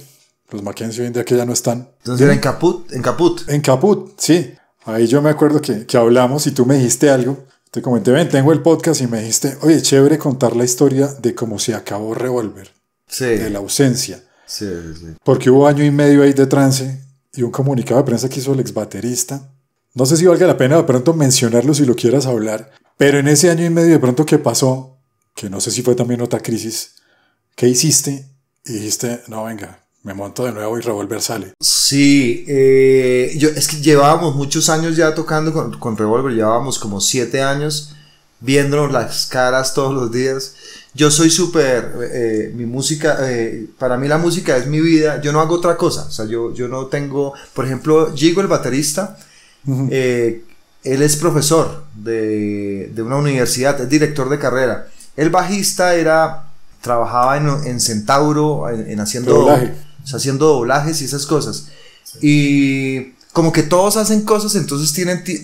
[SPEAKER 1] Los Mackenzie hoy en día que ya no están.
[SPEAKER 2] Entonces era en Caput.
[SPEAKER 1] En Caput, sí. Ahí yo me acuerdo que hablamos y tú me dijiste algo. Te comenté, tengo el podcast y me dijiste, oye, chévere contar la historia de cómo se acabó Revolver.
[SPEAKER 2] Sí.
[SPEAKER 1] De la ausencia.
[SPEAKER 2] Sí.
[SPEAKER 1] Porque hubo 1 año y medio ahí de trance y un comunicado de prensa que hizo el exbaterista. No sé si valga la pena de pronto mencionarlo si lo quieras hablar. Pero en ese 1 año y medio de pronto que pasó, que no sé si fue también otra crisis, ¿qué hiciste? Y dijiste, no, venga, me monto de nuevo y Revolver sale.
[SPEAKER 2] Sí, es que llevábamos muchos años ya tocando con Revolver, llevábamos como 7 años viéndonos las caras todos los días. Yo soy súper, mi música, para mí la música es mi vida, yo no hago otra cosa, o sea, yo no tengo, por ejemplo, Gigo, el baterista, él es profesor de una universidad, es director de carrera. El bajista trabajaba en Centauro, haciendo doblajes y esas cosas. Y como que todos hacen cosas, entonces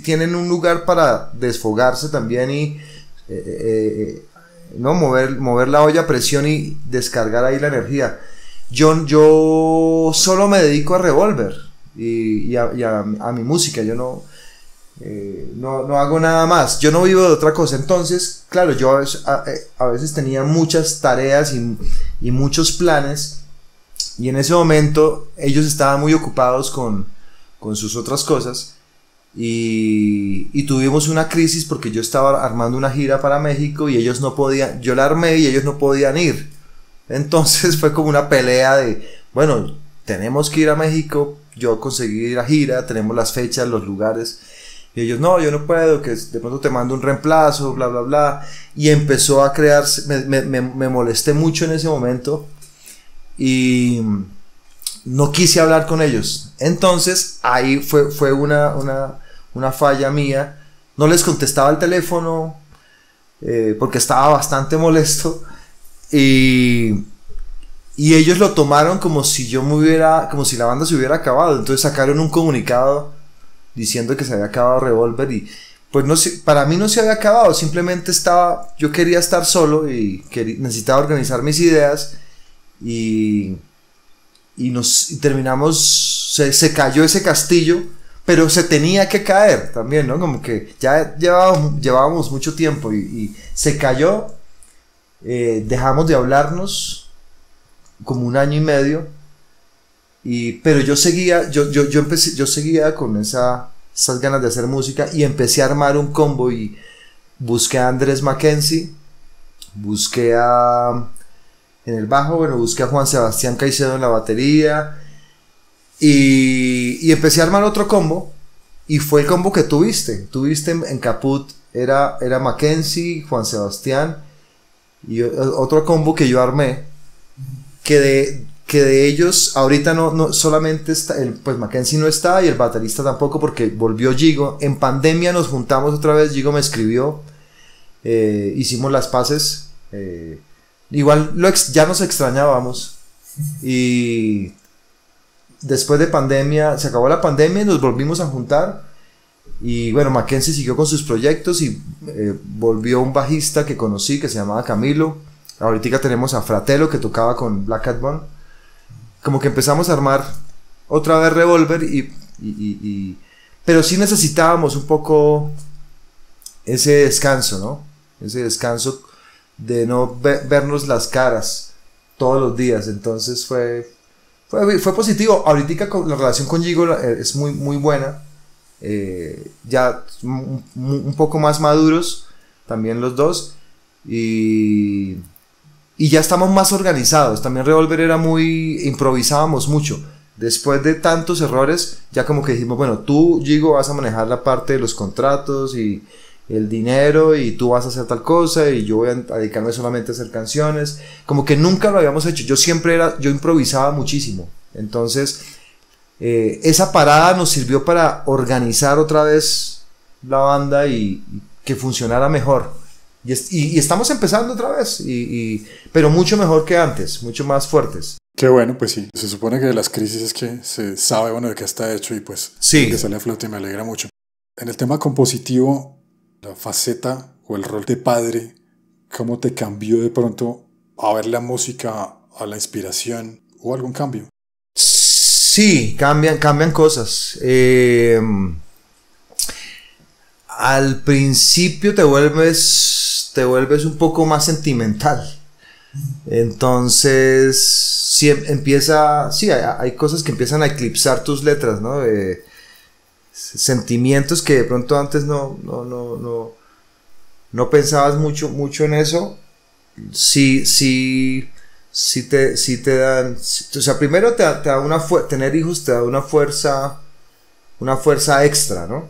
[SPEAKER 2] tienen un lugar para desfogarse también y no mover la olla a presión y descargar ahí la energía. Yo solo me dedico a Revolver y a mi música. Yo no hago nada más, yo no vivo de otra cosa. Entonces, claro, yo a veces tenía muchas tareas y muchos planes, y en ese momento ellos estaban muy ocupados con sus otras cosas, y tuvimos una crisis porque yo estaba armando una gira para México y ellos no podían, yo la armé y ellos no podían ir. Entonces fue como una pelea de, bueno, tenemos que ir a México, yo conseguí la gira, tenemos las fechas, los lugares. Y ellos, no, yo no puedo, que de pronto te mando un reemplazo, bla, bla, bla. Y empezó a crearse, me molesté mucho en ese momento y no quise hablar con ellos. Entonces, ahí fue una falla mía. No les contestaba el teléfono porque estaba bastante molesto. Y ellos lo tomaron como si como si la banda se hubiera acabado. Entonces sacaron un comunicado diciendo que se había acabado Revolver, y pues no sé, para mí no se había acabado, simplemente yo quería estar solo y necesitaba organizar mis ideas, y terminamos, se cayó ese castillo, pero se tenía que caer también, ¿no? Como que ya llevábamos mucho tiempo y se cayó, dejamos de hablarnos como 1 año y medio. Pero yo seguía con esas ganas de hacer música, y empecé a armar un combo, y busqué a Andrés Mackenzie, en el bajo, busqué a Juan Sebastián Caicedo en la batería, y empecé a armar otro combo, y fue el combo que tuviste en Caput, era Mackenzie, Juan Sebastián, y otro combo que yo armé, que de ellos ahorita no solamente está, pues Mackenzie no está, y el baterista tampoco, porque volvió Gigo. En pandemia nos juntamos otra vez, Gigo me escribió, hicimos las paces, igual ya nos extrañábamos, y después de pandemia, se acabó la pandemia y nos volvimos a juntar, y bueno, Mackenzie siguió con sus proyectos, y volvió un bajista que conocí que se llamaba Camilo. Ahorita tenemos a Fratello, que tocaba con Black Cat Bone. Como que empezamos a armar otra vez Revolver, pero sí necesitábamos un poco ese descanso, ¿no? Ese descanso de no vernos las caras todos los días. Entonces fue positivo. Ahorita la relación con Gigo es muy, muy buena. Ya un poco más maduros también los dos, y ya estamos más organizados. También Revolver improvisábamos mucho. Después de tantos errores, ya como que dijimos, bueno, tú, Gigo, vas a manejar la parte de los contratos y el dinero, y tú vas a hacer tal cosa, y yo voy a dedicarme solamente a hacer canciones. Como que nunca lo habíamos hecho. Yo improvisaba muchísimo. Entonces, esa parada nos sirvió para organizar otra vez la banda y que funcionara mejor. Y estamos empezando otra vez, pero mucho mejor que antes, mucho más fuertes.
[SPEAKER 1] Qué bueno, pues sí. Se supone que de las crisis es que se sabe, bueno, de qué está hecho, y pues
[SPEAKER 2] sí,
[SPEAKER 1] que sale a flote, y me alegra mucho. En el tema compositivo, la faceta o el rol de padre, ¿cómo te cambió de pronto a ver la música, a la inspiración? ¿Hubo algún cambio?
[SPEAKER 2] Sí, cambian cosas. Al principio te vuelves un poco más sentimental. Entonces sí, hay cosas que empiezan a eclipsar tus letras, ¿no? Sentimientos que de pronto antes no pensabas mucho en eso. Sí sí te dan, o sea, primero te da tener hijos te da una fuerza extra, ¿no?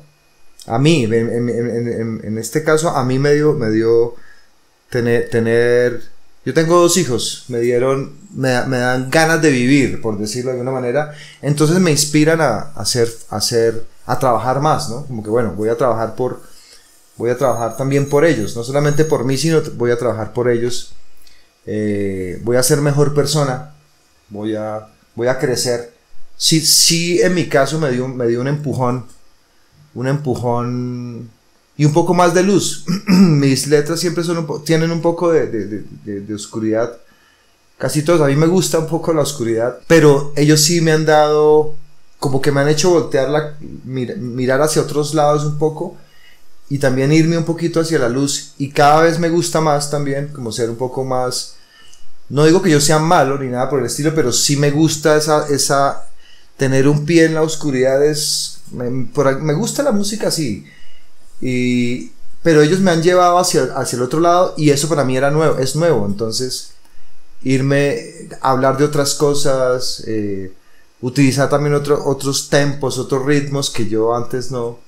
[SPEAKER 2] A mí, en este caso, a mí me dio tener, yo tengo 2 hijos, me dan ganas de vivir, por decirlo de alguna manera, entonces me inspiran a trabajar más, ¿no? Como que bueno, voy a trabajar también por ellos, no solamente por mí, sino voy a trabajar por ellos. Voy a ser mejor persona, voy a crecer. Sí, en mi caso me dio un empujón y un poco más de luz. Mis letras siempre tienen un poco de oscuridad, casi todos. A mí me gusta un poco la oscuridad, pero ellos sí me han dado, como que me han hecho voltear mirar hacia otros lados un poco, y también irme un poquito hacia la luz, y cada vez me gusta más también, como ser un poco más, no digo que yo sea malo ni nada por el estilo, pero sí me gusta esa tener un pie en la oscuridad. Me gusta la música así, pero ellos me han llevado hacia el otro lado, y eso para mí es nuevo, entonces irme a hablar de otras cosas, utilizar también otros tempos, otros ritmos que yo antes no,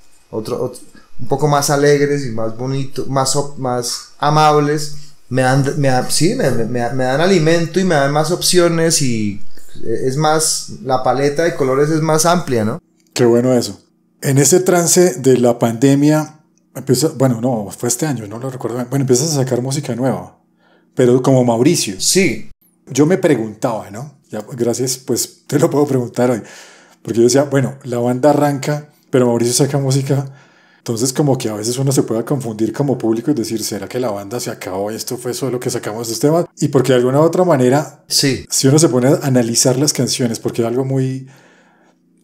[SPEAKER 2] un poco más alegres y más bonitos, más amables, me dan alimento y me dan más opciones, y es más, la paleta de colores es más amplia, ¿no?
[SPEAKER 1] Qué bueno eso. En ese trance de la pandemia, fue este año, no lo recuerdo bien. Bueno, empiezas a sacar música nueva, pero como Mauricio.
[SPEAKER 2] Sí.
[SPEAKER 1] Yo me preguntaba, ¿no? Ya, gracias, pues te lo puedo preguntar hoy. Porque yo decía, bueno, la banda arranca, pero Mauricio saca música. Entonces como que a veces uno se puede confundir como público y decir, ¿será que la banda se acabó y esto fue solo que sacamos de este tema? Y porque de alguna u otra manera,
[SPEAKER 2] sí,
[SPEAKER 1] si uno se pone a analizar las canciones, porque es algo muy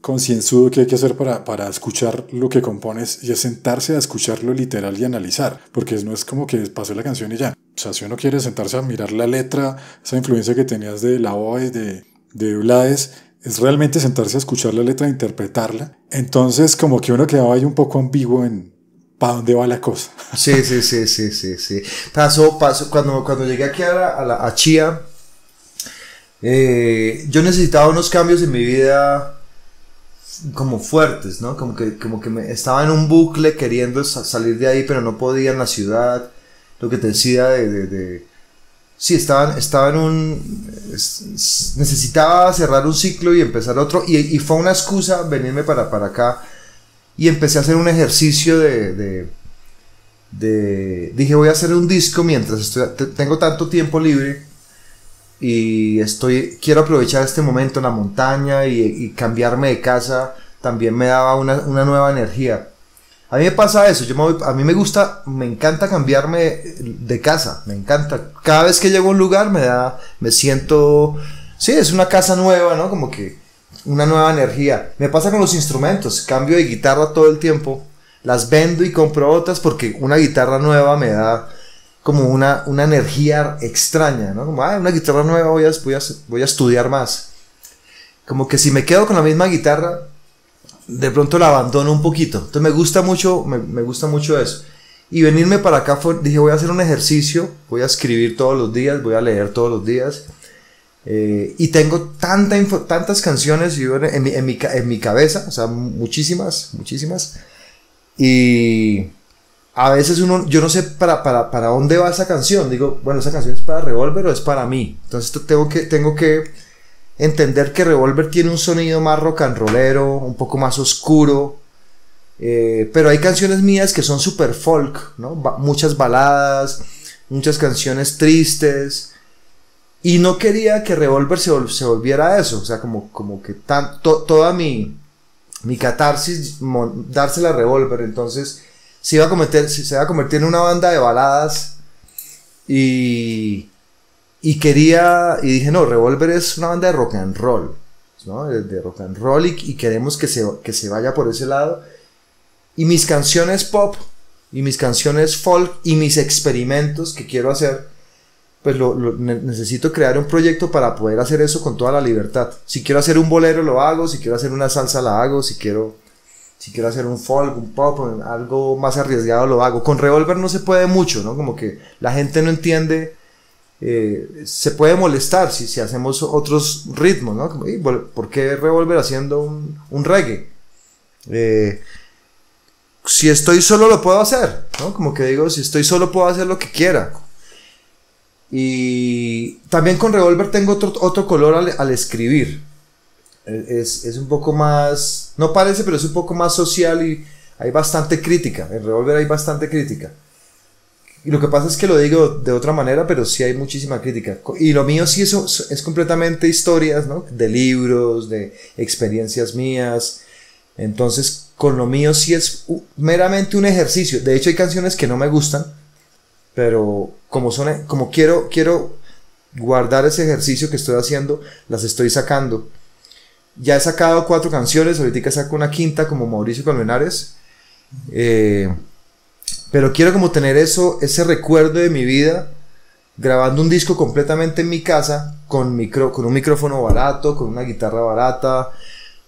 [SPEAKER 1] concienzudo que hay que hacer para escuchar lo que compones, y es sentarse a escucharlo literal y analizar, porque no es como que pasó la canción y ya. O sea, si uno quiere sentarse a mirar la letra, esa influencia que tenías de La Voz, de Blades, es realmente sentarse a escuchar la letra e interpretarla. Entonces como que uno quedaba ahí un poco ambiguo en ¿para dónde va la cosa?
[SPEAKER 2] Sí. Pasó cuando llegué aquí a Chía, yo necesitaba unos cambios en mi vida como fuertes, ¿no? Como que estaba en un bucle queriendo salir de ahí, pero no podía en la ciudad. Lo que te decía sí, estaba necesitaba cerrar un ciclo y empezar otro, y fue una excusa venirme para acá, y empecé a hacer un ejercicio dije, voy a hacer un disco mientras tengo tanto tiempo libre, y quiero aprovechar este momento en la montaña, y cambiarme de casa también me daba una nueva energía. A mí me pasa eso, a mí me encanta cambiarme de casa, me encanta. Cada vez que llego a un lugar me siento, sí, es una casa nueva, ¿no? Como que una nueva energía. Me pasa con los instrumentos, cambio de guitarra todo el tiempo, las vendo y compro otras, porque una guitarra nueva me da como una energía extraña, ¿no? Como, una guitarra nueva, voy a estudiar más. Como que si me quedo con la misma guitarra, de pronto la abandono un poquito. Entonces me gusta mucho eso. Y venirme para acá dije, voy a hacer un ejercicio, voy a escribir todos los días, voy a leer todos los días. Y tengo tantas canciones en mi cabeza, o sea, muchísimas. Y a veces yo no sé para dónde va esa canción. Digo, bueno, esa canción es para Revolver o es para mí. Entonces tengo que entender que Revolver tiene un sonido más rock and rollero, un poco más oscuro, pero hay canciones mías que son super folk, ¿no? Muchas baladas, muchas canciones tristes, y no quería que Revolver se volviera eso, o sea, como que toda mi catarsis dársela a Revolver. Entonces se iba a convertir en una banda de baladas, y dije, no, Revolver es una banda de rock and roll, ¿no? De rock and roll, y queremos que se vaya por ese lado. Y mis canciones pop, y mis canciones folk, y mis experimentos que quiero hacer, pues necesito crear un proyecto para poder hacer eso con toda la libertad. Si quiero hacer un bolero lo hago, si quiero hacer una salsa la hago, si quiero hacer un folk, un pop, algo más arriesgado lo hago. Con Revolver no se puede mucho, ¿no? Como que la gente no entiende se puede molestar si hacemos otros ritmos, ¿no? Como, ¿por qué Revolver haciendo un reggae? Si estoy solo lo puedo hacer, ¿no? Como que digo, si estoy solo puedo hacer lo que quiera. Y también con Revolver tengo otro color al escribir. Es un poco más, no parece, pero es un poco más social y hay bastante crítica. En Revolver hay bastante crítica. Y lo que pasa es que lo digo de otra manera, pero sí hay muchísima crítica. Y lo mío sí es completamente historias, ¿no? De libros, de experiencias mías. Entonces, con lo mío sí es meramente un ejercicio. De hecho, hay canciones que no me gustan, pero como quiero guardar ese ejercicio que estoy haciendo, las estoy sacando. Ya he sacado 4 canciones, ahorita saco una quinta como Mauricio Colmenares. Pero quiero como tener ese recuerdo de mi vida, grabando un disco completamente en mi casa, con un micrófono barato, con una guitarra barata.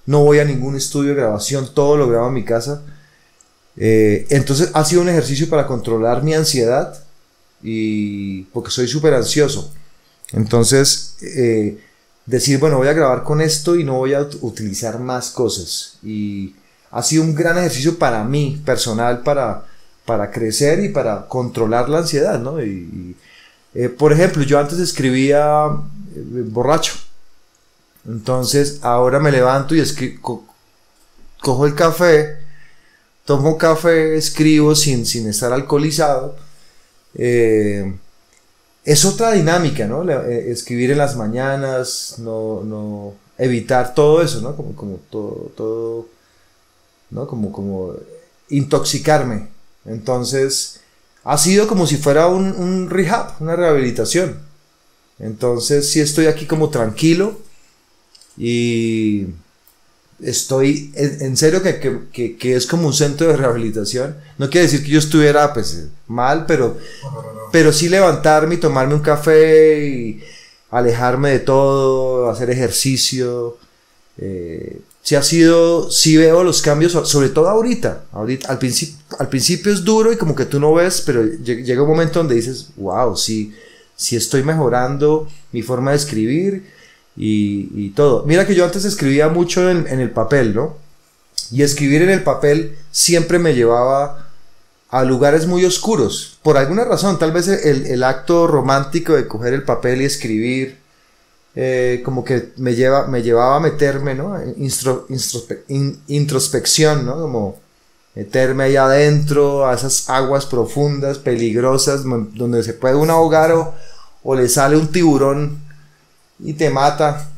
[SPEAKER 2] No voy a ningún estudio de grabación, todo lo grabo en mi casa. Entonces ha sido un ejercicio para controlar mi ansiedad, porque soy súper ansioso. Entonces, decir, bueno, voy a grabar con esto y no voy a utilizar más cosas. Y ha sido un gran ejercicio para mí, personal, para crecer y para controlar la ansiedad, ¿no? Por ejemplo, yo antes escribía borracho. Entonces, ahora me levanto y cojo el café, tomo café, escribo sin estar alcoholizado. Es otra dinámica, ¿no? Escribir en las mañanas, no evitar todo eso, ¿no? Como todo, ¿no? Como intoxicarme. Entonces, ha sido como si fuera un rehab, una rehabilitación. Entonces, sí estoy aquí como tranquilo y estoy en serio que es como un centro de rehabilitación. No quiere decir que yo estuviera pues mal, pero sí levantarme y tomarme un café y alejarme de todo, hacer ejercicio. Sí veo los cambios, sobre todo ahorita al principio es duro y como que tú no ves, pero llega un momento donde dices, wow, sí estoy mejorando mi forma de escribir y todo. Mira que yo antes escribía mucho en el papel, ¿no? Y escribir en el papel siempre me llevaba a lugares muy oscuros, por alguna razón, tal vez el acto romántico de coger el papel y escribir, como que me llevaba a meterme, ¿no? Introspección, ¿no? Como meterme ahí adentro, a esas aguas profundas, peligrosas, donde se puede uno ahogar o le sale un tiburón y te mata.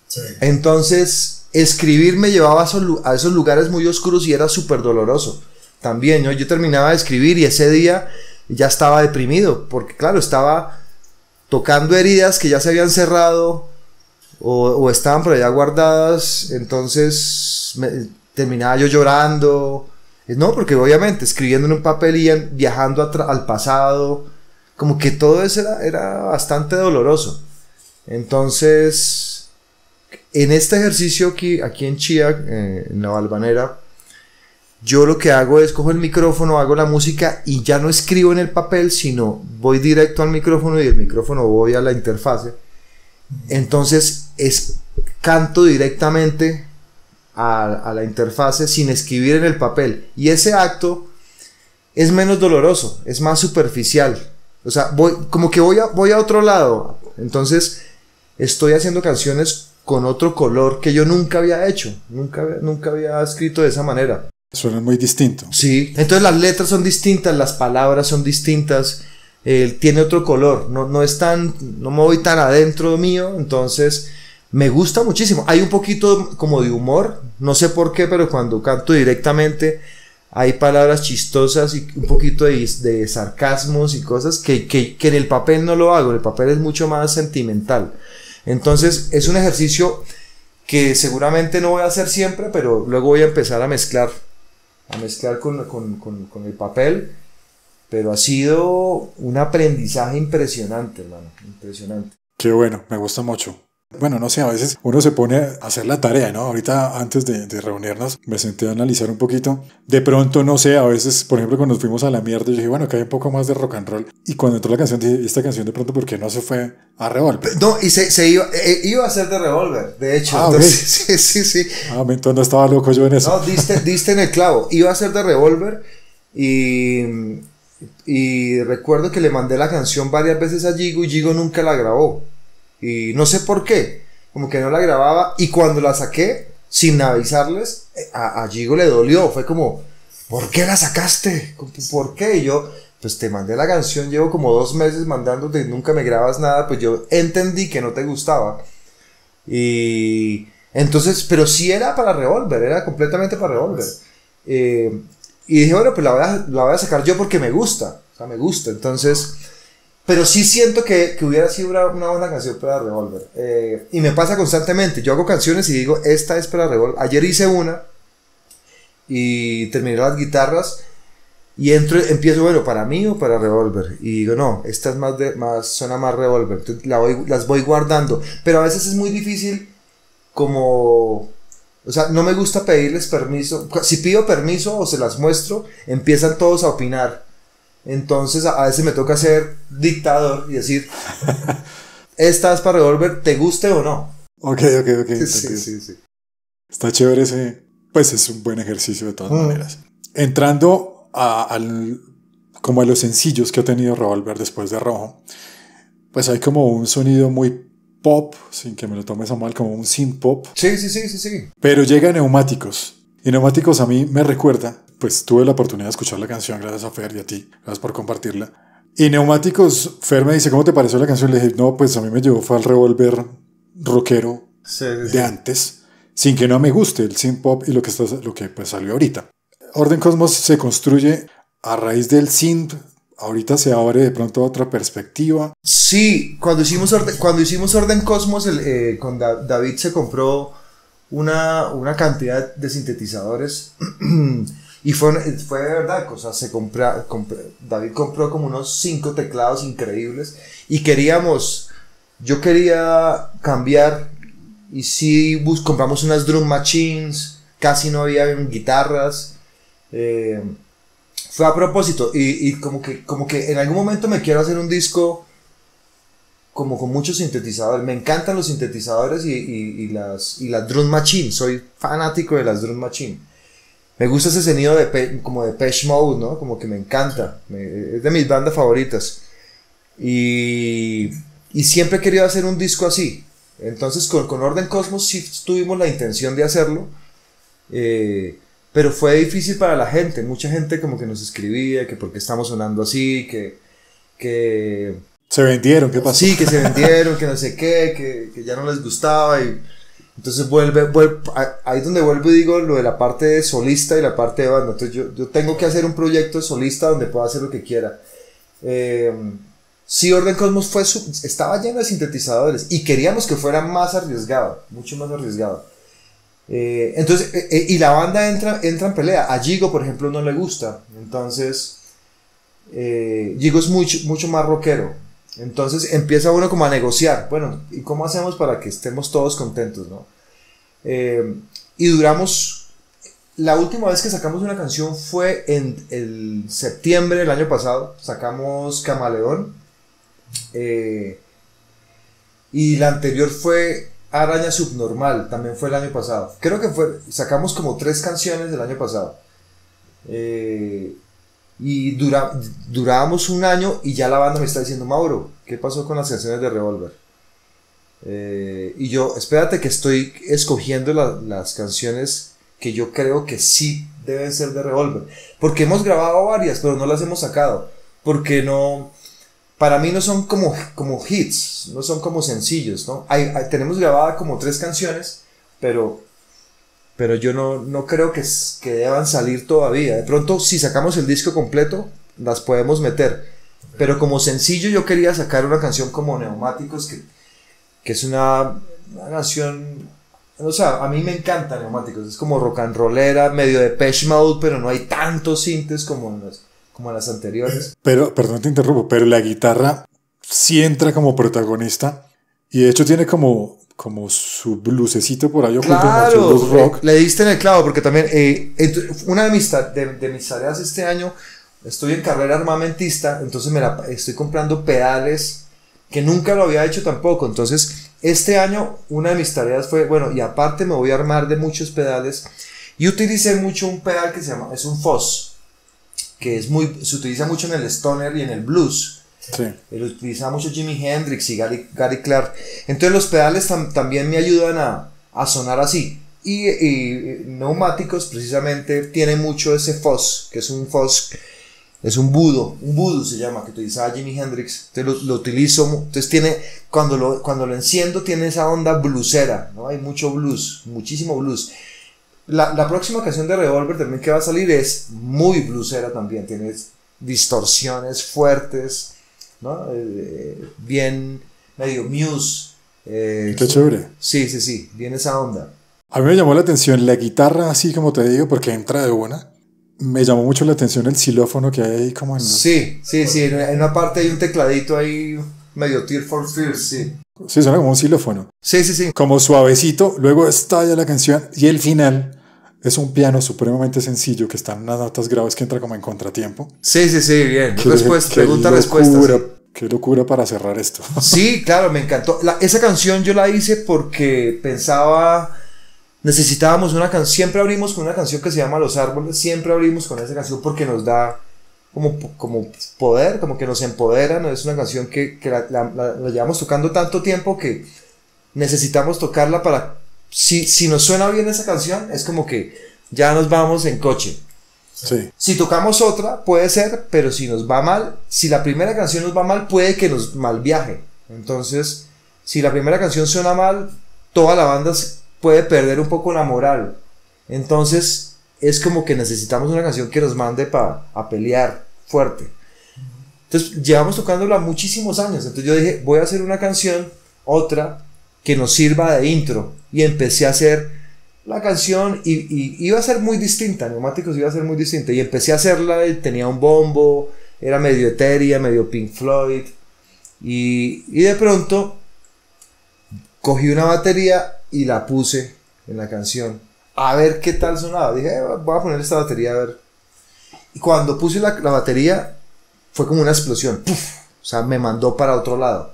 [SPEAKER 2] Sí. Entonces, escribir me llevaba a esos lugares muy oscuros y era súper doloroso. También, ¿no? Yo terminaba de escribir y ese día ya estaba deprimido, porque claro, estaba tocando heridas que ya se habían cerrado o estaban por allá guardadas. Entonces terminaba yo llorando, no, porque obviamente escribiendo en un papel y viajando al pasado, como que todo eso era bastante doloroso. Entonces, en este ejercicio aquí en Chía, en La Valvanera, yo lo que hago es cojo el micrófono, hago la música y ya no escribo en el papel, sino voy directo al micrófono y del micrófono voy a la interfase. Entonces canto directamente a la interfase sin escribir en el papel. Y ese acto es menos doloroso, es más superficial. O sea, voy a otro lado. Entonces estoy haciendo canciones con otro color que yo nunca había hecho. Nunca había escrito de esa manera.
[SPEAKER 1] Suena muy distinto.
[SPEAKER 2] Sí, entonces las letras son distintas, las palabras son distintas, tiene otro color, no me voy tan adentro mío, entonces me gusta muchísimo. Hay un poquito como de humor, no sé por qué, pero cuando canto directamente hay palabras chistosas y un poquito de sarcasmos y cosas que en el papel no lo hago, el papel es mucho más sentimental. Entonces es un ejercicio que seguramente no voy a hacer siempre, pero luego voy a empezar a mezclar con el papel, pero ha sido un aprendizaje impresionante, hermano, impresionante.
[SPEAKER 1] Qué bueno, me gusta mucho. Bueno, no sé, a veces uno se pone a hacer la tarea, ¿no? Ahorita antes de reunirnos me senté a analizar un poquito. De pronto, no sé, a veces, por ejemplo, cuando nos fuimos a la mierda, yo dije, bueno, que hay un poco más de rock and roll. Y cuando entró la canción, dije, esta canción de pronto, ¿por qué no se fue a Revolver?
[SPEAKER 2] No, y se iba a ser de Revolver, de hecho.
[SPEAKER 1] Ah,
[SPEAKER 2] Entonces,
[SPEAKER 1] okay.
[SPEAKER 2] sí.
[SPEAKER 1] Entonces no estaba loco yo en eso.
[SPEAKER 2] No, diste en el clavo. Iba a ser de Revolver y recuerdo que le mandé la canción varias veces a Gigo y Gigo nunca la grabó. Y no sé por qué, como que no la grababa. Y cuando la saqué, sin avisarles, a Gigo le dolió. Fue como, ¿por qué la sacaste? ¿Por qué? Y yo, pues te mandé la canción, llevo como 2 meses mandándote y nunca me grabas nada. Pues yo entendí que no te gustaba. Y entonces, pero sí era para Revolver, era completamente para Revolver. Y dije, bueno, pues la voy a sacar yo porque me gusta. O sea, me gusta. Entonces... Pero sí siento que hubiera sido una buena canción para Revolver. Y me pasa constantemente. Yo hago canciones y digo, esta es para Revolver. Ayer hice una y terminé las guitarras y empiezo, bueno, ¿para mí o para Revolver? Y digo, no, esta es suena más Revolver. Entonces las voy guardando. Pero a veces es muy difícil como... O sea, no me gusta pedirles permiso. Si pido permiso o se las muestro, empiezan todos a opinar. Entonces a veces me toca ser dictador y decir, esta es para Revolver, te guste o no.
[SPEAKER 1] Ok.
[SPEAKER 2] Sí.
[SPEAKER 1] Está chévere ese, pues es un buen ejercicio de todas maneras. Entrando como a los sencillos que ha tenido Revolver después de Rojo, pues hay como un sonido muy pop, sin que me lo tomes a mal, como un synth pop.
[SPEAKER 2] Sí.
[SPEAKER 1] Pero llega a Neumáticos. Y Neumáticos a mí me recuerda, pues tuve la oportunidad de escuchar la canción gracias a Fer y a ti, gracias por compartirla. Y Neumáticos, Fer me dice, ¿cómo te pareció la canción? Le dije, no, pues a mí me llevó, fue al Revolver rockero de antes, sin que no me guste el synth pop y lo que pues salió ahorita. Orden Cosmos se construye a raíz del synth, ahorita se abre de pronto a otra perspectiva.
[SPEAKER 2] Sí, cuando hicimos Orden Cosmos, con David se compró una cantidad de sintetizadores y fue de verdad, o sea, David compró como unos 5 teclados increíbles y yo quería cambiar y sí compramos unas drum machines, casi no había guitarras, fue a propósito y como que en algún momento me quiero hacer un disco como con muchos sintetizadores. Me encantan los sintetizadores y las drum machine. Soy fanático de las drum machine. Me gusta ese sonido como de Depeche Mode, ¿no? Como que me encanta. Es de mis bandas favoritas. Y siempre he querido hacer un disco así. Entonces con Orden Cosmos sí tuvimos la intención de hacerlo. Pero fue difícil para la gente. Mucha gente como que nos escribía que por qué estamos sonando así, que
[SPEAKER 1] se vendieron, ¿qué pasó?
[SPEAKER 2] Sí, que se vendieron, que no sé qué, que ya no les gustaba y entonces ahí es donde vuelvo y digo lo de la parte de solista y la parte de banda. Entonces yo tengo que hacer un proyecto de solista donde pueda hacer lo que quiera. Sí, Orden Cosmos estaba lleno de sintetizadores y queríamos que fuera más arriesgado, mucho más arriesgado. Entonces, y la banda entra en pelea. A Gigo, por ejemplo, no le gusta. Entonces, Gigo es mucho más rockero. Entonces empieza uno como a negociar. Bueno, ¿y cómo hacemos para que estemos todos contentos, no? Y duramos. La última vez que sacamos una canción fue en el septiembre del año pasado. Sacamos Camaleón. Y la anterior fue Araña Subnormal. También fue el año pasado. Creo que sacamos como 3 canciones del año pasado. Y durábamos un año y ya la banda me está diciendo, Mauro, ¿qué pasó con las canciones de Revolver? Y yo, espérate que estoy escogiendo las canciones que yo creo que sí deben ser de Revolver. Porque hemos grabado varias, pero no las hemos sacado. Porque no, para mí no son como hits, no son como sencillos, ¿no? Tenemos grabada como 3 canciones, pero yo no creo que deban salir todavía. De pronto, si sacamos el disco completo, las podemos meter. Pero como sencillo yo quería sacar una canción como Neumáticos, que es una canción... O sea, a mí me encanta Neumáticos. Es como rock and rollera, medio de Depeche Mode, pero no hay tantos sintes como en las anteriores.
[SPEAKER 1] Pero, perdón te interrumpo, pero la guitarra sí entra como protagonista. Y de hecho tiene como como su blusecito por ahí oculto,
[SPEAKER 2] Claro,
[SPEAKER 1] blues rock.
[SPEAKER 2] le diste en el clavo, porque también una de mis tareas este año, estoy en carrera armamentista, entonces estoy comprando pedales que nunca lo había hecho tampoco. Entonces este año una de mis tareas fue, bueno, y aparte me voy a armar de muchos pedales, y utilicé mucho un pedal que es un fuzz, que se utiliza mucho en el stoner y en el blues.
[SPEAKER 1] Sí.
[SPEAKER 2] Lo utilizaba mucho Jimi Hendrix y Gary Clark. Entonces los pedales también me ayudan a sonar así. Y neumáticos precisamente tienen mucho ese fuzz, que es un fuzz, es un voodoo se llama, que utilizaba Jimi Hendrix. Entonces lo utilizo, entonces cuando lo enciendo tiene esa onda bluesera, ¿no? Hay mucho blues, muchísimo blues. La próxima canción de Revolver también que va a salir es muy bluesera también, tiene distorsiones fuertes, ¿no? Bien medio Muse.
[SPEAKER 1] Qué chévere.
[SPEAKER 2] Sí, bien esa onda.
[SPEAKER 1] A mí me llamó la atención la guitarra, así como te digo, porque entra de una. Me llamó mucho la atención el xilófono que hay ahí como en...
[SPEAKER 2] Sí, en una parte hay un tecladito ahí medio Tear for Fears, sí.
[SPEAKER 1] Sí, suena como un xilófono.
[SPEAKER 2] Sí.
[SPEAKER 1] Como suavecito, luego estalla la canción y el final es un piano supremamente sencillo que está en unas notas graves que entra como en contratiempo.
[SPEAKER 2] Sí, bien. Pregunta-respuesta. Sí.
[SPEAKER 1] Qué locura para cerrar esto.
[SPEAKER 2] Sí, claro, me encantó. Esa canción yo la hice porque pensaba, necesitábamos una canción. Siempre abrimos con una canción que se llama Los Árboles. Siempre abrimos con esa canción porque nos da como poder, como que nos empodera, ¿no? Es una canción que la llevamos tocando tanto tiempo que necesitamos tocarla para... Si nos suena bien esa canción, es como que ya nos vamos en coche.
[SPEAKER 1] Sí.
[SPEAKER 2] Si tocamos otra, puede ser, pero si nos va mal, si la primera canción nos va mal, puede que nos mal viaje. Entonces, si la primera canción suena mal, toda la banda puede perder un poco la moral. Entonces, es como que necesitamos una canción que nos mande a pelear fuerte. Entonces, llevamos tocándola muchísimos años. Entonces yo dije, voy a hacer una canción, otra, que nos sirva de intro. Y empecé a hacer la canción y iba a ser muy distinta, Neumáticos iba a ser muy distinta. Y empecé a hacerla, y tenía un bombo, era medio etérea, medio Pink Floyd. Y de pronto cogí una batería y la puse en la canción. A ver qué tal sonaba. Dije, voy a poner esta batería a ver. Y cuando puse la batería, fue como una explosión. ¡Puf! O sea, me mandó para otro lado.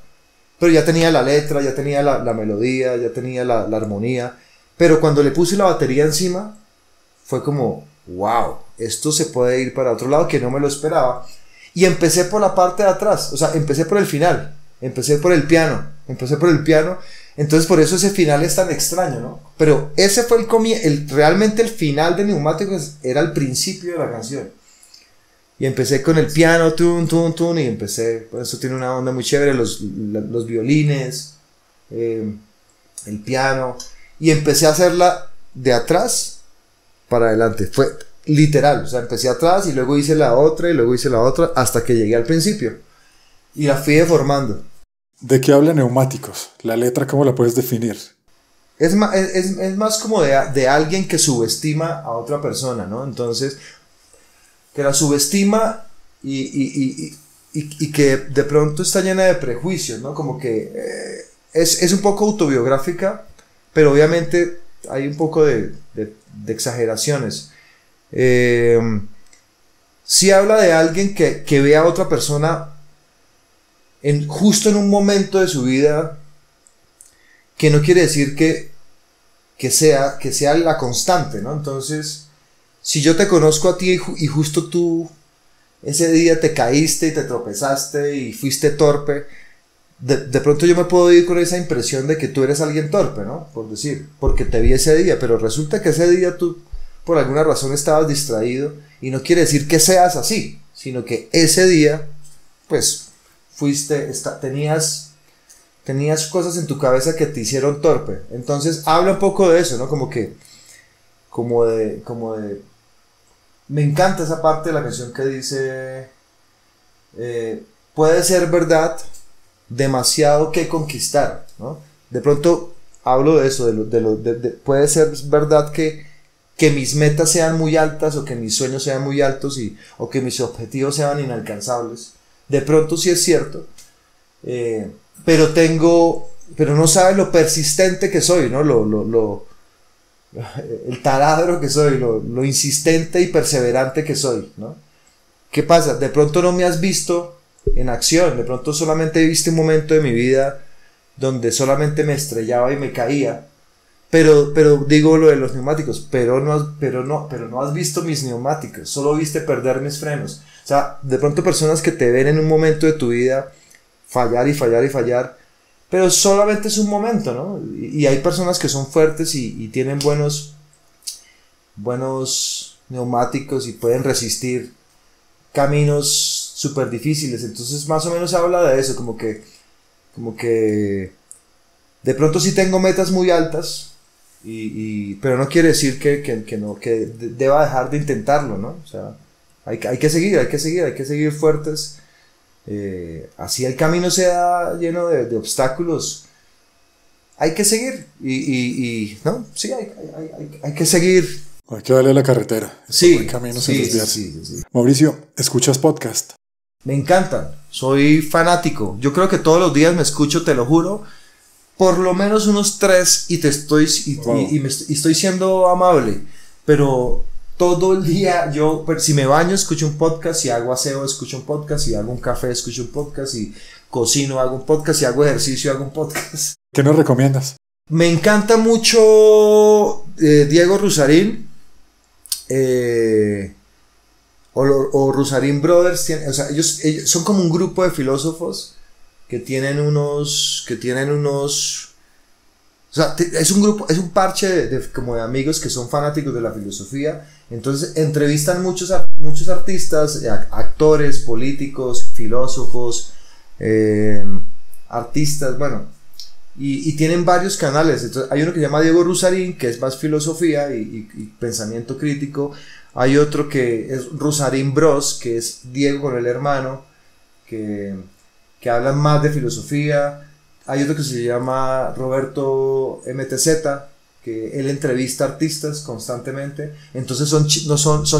[SPEAKER 2] Pero ya tenía la letra, ya tenía la melodía, ya tenía la armonía. Pero cuando le puse la batería encima, fue como, wow, esto se puede ir para otro lado que no me lo esperaba. Y empecé por la parte de atrás, o sea, empecé por el final, empecé por el piano. Entonces por eso ese final es tan extraño, ¿no? Pero ese fue realmente el final de Neumáticos, era el principio de la canción. Y empecé con el piano, y empecé, por eso tiene una onda muy chévere, los violines, el piano, y empecé a hacerla de atrás para adelante, fue literal, o sea, empecé atrás y luego hice la otra, hasta que llegué al principio, y la fui deformando.
[SPEAKER 1] ¿De qué habla Neumáticos? ¿La letra cómo la puedes definir?
[SPEAKER 2] Es más como de alguien que subestima a otra persona, ¿no? Entonces, que la subestima y que de pronto está llena de prejuicios, ¿no? Como que es un poco autobiográfica, pero obviamente hay un poco de exageraciones. Sí habla de alguien que ve a otra persona justo en un momento de su vida, que no quiere decir que sea la constante, ¿no? Entonces, si yo te conozco a ti y justo tú ese día te caíste y te tropezaste y fuiste torpe, de pronto yo me puedo ir con esa impresión de que tú eres alguien torpe, ¿no? Por decir, porque te vi ese día, pero resulta que ese día tú por alguna razón estabas distraído, y no quiere decir que seas así, sino que ese día, pues, tenías cosas en tu cabeza que te hicieron torpe. Entonces habla un poco de eso, ¿no? Como de me encanta esa parte de la canción que dice puede ser verdad demasiado que conquistar, ¿no? De pronto hablo de eso, puede ser verdad que mis metas sean muy altas, o que mis sueños sean muy altos, o que mis objetivos sean inalcanzables. De pronto sí es cierto, pero tengo pero no sabes lo persistente que soy, ¿no? El taladro que soy, lo insistente y perseverante que soy, ¿no? ¿Qué pasa? De pronto no me has visto en acción, de pronto solamente viste un momento de mi vida donde solamente me estrellaba y me caía, pero digo lo de los neumáticos, pero no has visto mis neumáticos, solo viste perder mis frenos. O sea, de pronto personas que te ven en un momento de tu vida fallar y fallar y fallar, pero solamente es un momento, ¿no? Y hay personas que son fuertes y tienen buenos neumáticos y pueden resistir caminos súper difíciles. Entonces más o menos habla de eso, como que de pronto sí tengo metas muy altas, pero no quiere decir que deba dejar de intentarlo, ¿no? O sea, hay que seguir fuertes. Así el camino sea lleno de obstáculos, hay que seguir ¿no? Sí, hay que seguir.
[SPEAKER 1] Hay que darle a la carretera.
[SPEAKER 2] Sí,
[SPEAKER 1] hay caminos sin desviarse.
[SPEAKER 2] Sí.
[SPEAKER 1] Mauricio, ¿escuchas podcast?
[SPEAKER 2] Me encantan, soy fanático. Yo creo que todos los días me escucho, te lo juro, por lo menos unos 3 y estoy siendo amable, pero todo el día si me baño escucho un podcast, si hago aseo escucho un podcast, si hago un café escucho un podcast, si cocino hago un podcast, si hago ejercicio hago un podcast.
[SPEAKER 1] ¿Qué nos recomiendas?
[SPEAKER 2] Me encanta mucho Diego Rusarín, o Rusarín Brothers, o sea, ellos son como un grupo de filósofos que tienen unos, o sea, es un grupo, es un parche como de amigos que son fanáticos de la filosofía. Entonces entrevistan muchos artistas, actores, políticos, filósofos, artistas, bueno, y tienen varios canales. Entonces hay uno que se llama Diego Rusarín, que es más filosofía y pensamiento crítico. Hay otro que es Rusarín Bros, que es Diego con el hermano, que hablan más de filosofía. Hay otro que se llama Roberto MTZ, que él entrevista artistas constantemente. Entonces son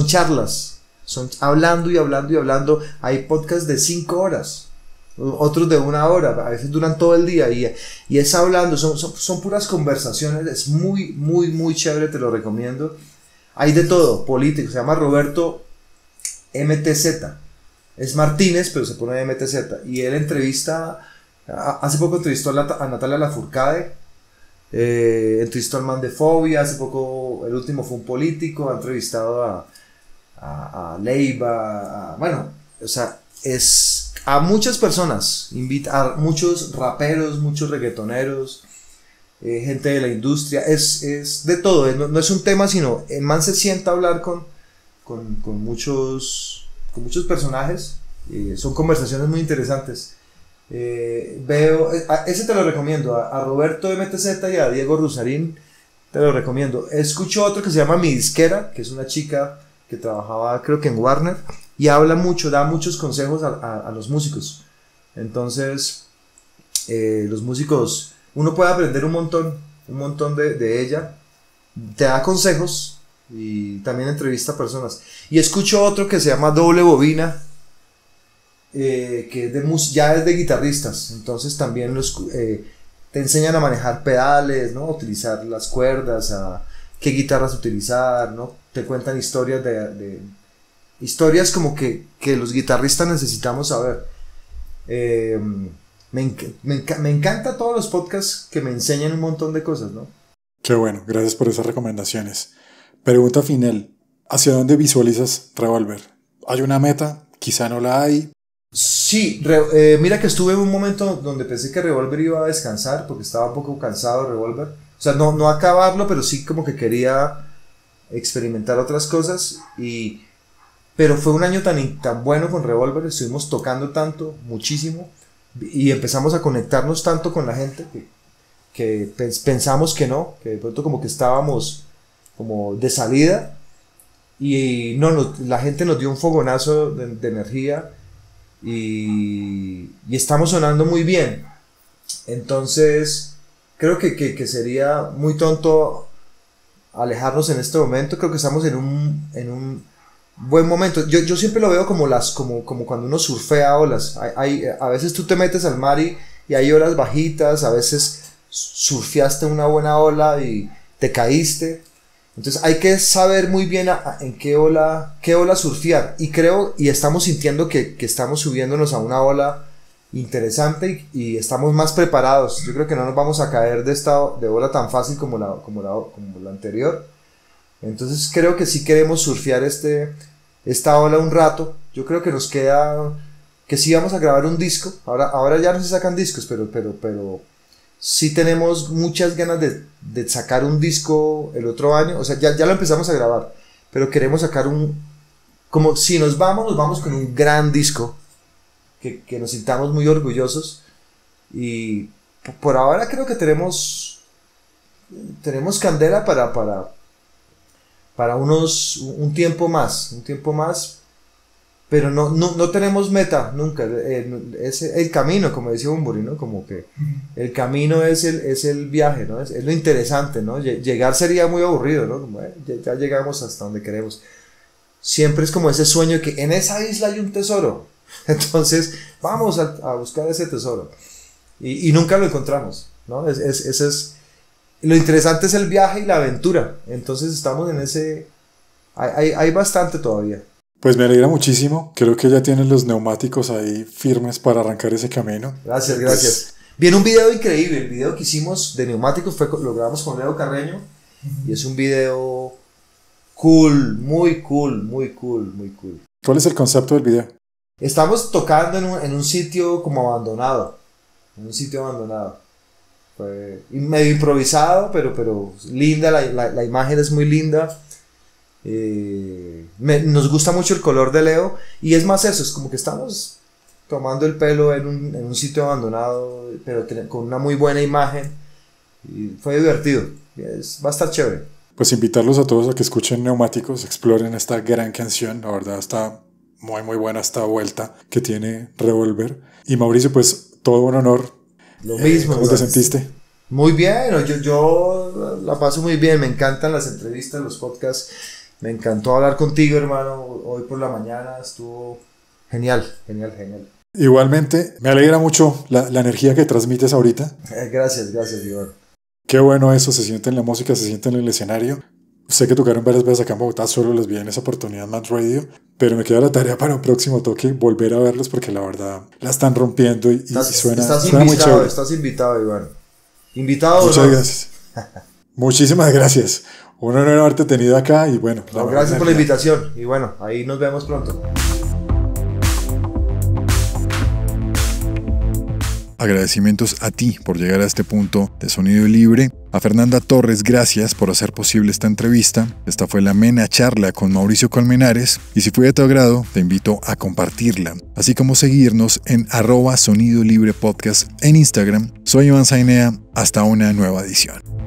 [SPEAKER 2] charlas, son hablando y hablando y hablando. Hay podcasts de 5 horas, otros de 1 hora, a veces duran todo el día y es hablando, son puras conversaciones. Es muy, muy, muy chévere, te lo recomiendo. Hay de todo, político, se llama Roberto MTZ. Es Martínez, pero se pone MTZ. Y él entrevista, hace poco entrevistó a Natalia Lafourcade, entrevistó al man de Fobia, hace poco, el último fue un político, ha entrevistado a Leiva, bueno, o sea, es a muchas personas, invita a muchos raperos, muchos reggaetoneros, gente de la industria, es de todo, no es un tema, sino el man se sienta a hablar con muchos personajes, son conversaciones muy interesantes. Ese te lo recomiendo, a Roberto MTZ y a Diego Rusarín te lo recomiendo. Escucho otro que se llama Mi Disquera, que es una chica que trabajaba creo que en Warner y habla mucho, da muchos consejos a los músicos. Entonces los músicos, uno puede aprender un montón de ella, te da consejos y también entrevista a personas. Y escucho otro que se llama Doble Bobina, que ya es de guitarristas, entonces también te enseñan a manejar pedales, ¿no? A utilizar las cuerdas, a qué guitarras utilizar, ¿no? Te cuentan historias historias como que los guitarristas necesitamos saber. Me encanta todos los podcasts que me enseñan un montón de cosas, ¿no?
[SPEAKER 1] Qué bueno, gracias por esas recomendaciones. Pregunta final, ¿hacia dónde visualizas Revolver? ¿Hay una meta? ¿Quizá no la hay?
[SPEAKER 2] Sí, mira que estuve en un momento donde pensé que Revolver iba a descansar porque estaba un poco cansado de Revolver. O sea, no acabarlo, pero sí como que quería experimentar otras cosas. Pero fue un año tan bueno con Revolver, estuvimos tocando tanto, muchísimo, y empezamos a conectarnos tanto con la gente que pensamos que de pronto como que estábamos como de salida, y la gente nos dio un fogonazo de energía. Y estamos sonando muy bien. Entonces creo que sería muy tonto alejarnos en este momento. Creo que estamos en un buen momento. Yo siempre lo veo como cuando uno surfea olas. A veces tú te metes al mar y y hay olas bajitas, a veces surfeaste una buena ola y te caíste. Entonces hay que saber muy bien en qué ola surfear, y estamos sintiendo que estamos subiéndonos a una ola interesante y estamos más preparados. Yo creo que no nos vamos a caer de ola tan fácil como la anterior. Entonces creo que sí queremos surfear esta ola un rato. Yo creo que nos queda, que sí vamos a grabar un disco. Ahora ya no se sacan discos, pero sí tenemos muchas ganas de sacar un disco el otro año. O sea, ya lo empezamos a grabar, pero queremos sacar como si nos vamos con un gran disco, que nos sintamos muy orgullosos. Y por ahora creo que tenemos candela para un tiempo más, pero no tenemos meta nunca. Es el camino, como decía Bunbury, ¿no? Como que el camino es el viaje, ¿no? Es lo interesante, ¿no? Llegar sería muy aburrido, ¿no? Como, ya llegamos hasta donde queremos. Siempre es como ese sueño de que en esa isla hay un tesoro. Entonces vamos a buscar ese tesoro. Y nunca lo encontramos, ¿no? Lo interesante es el viaje y la aventura. Entonces estamos en ese... Hay bastante todavía.
[SPEAKER 1] Pues me alegra muchísimo. Creo que ya tienen los neumáticos ahí firmes para arrancar ese camino.
[SPEAKER 2] Gracias. Pues... Viene un video increíble. El video que hicimos de neumáticos lo grabamos con Leo Carreño. Y es un video cool, muy cool.
[SPEAKER 1] ¿Cuál es el concepto del video?
[SPEAKER 2] Estamos tocando en un sitio como abandonado. Fue medio improvisado, pero linda, la imagen es muy linda. Nos gusta mucho el color de Leo, y es más eso, es como que estamos tomando el pelo en un sitio abandonado, pero con una muy buena imagen, y fue divertido, va a estar chévere.
[SPEAKER 1] Pues invitarlos a todos a que escuchen Neumáticos, exploren esta gran canción. La verdad está muy buena esta vuelta que tiene Revolver. Y Mauricio, pues todo un honor.
[SPEAKER 2] Lo mismo.
[SPEAKER 1] ¿Cómo te sentiste?
[SPEAKER 2] Muy bien, yo la paso muy bien, me encantan las entrevistas, los podcasts, me encantó hablar contigo, hermano, hoy por la mañana estuvo genial.
[SPEAKER 1] Igualmente, me alegra mucho la energía que transmites ahorita.
[SPEAKER 2] Gracias, Iván.
[SPEAKER 1] Qué bueno eso, se siente en la música, se siente en el escenario. Sé que tocaron varias veces acá en Bogotá, solo les vi en esa oportunidad en Mad Radio, pero me queda la tarea para un próximo toque volver a verlos, porque la verdad la están rompiendo y suena muy chévere.
[SPEAKER 2] Estás invitado, Iván. Invitado.
[SPEAKER 1] Muchas gracias. Muchísimas gracias. Un honor haberte tenido acá y bueno.
[SPEAKER 2] Gracias por la invitación y bueno, ahí nos vemos pronto.
[SPEAKER 1] Agradecimientos a ti por llegar a este punto de Sonido Libre. A Fernanda Torres, gracias por hacer posible esta entrevista. Esta fue la amena charla con Mauricio Colmenares, y si fue de tu agrado, te invito a compartirla, así como seguirnos en @Sonido Libre Podcast en Instagram. Soy Iván Zainea, hasta una nueva edición.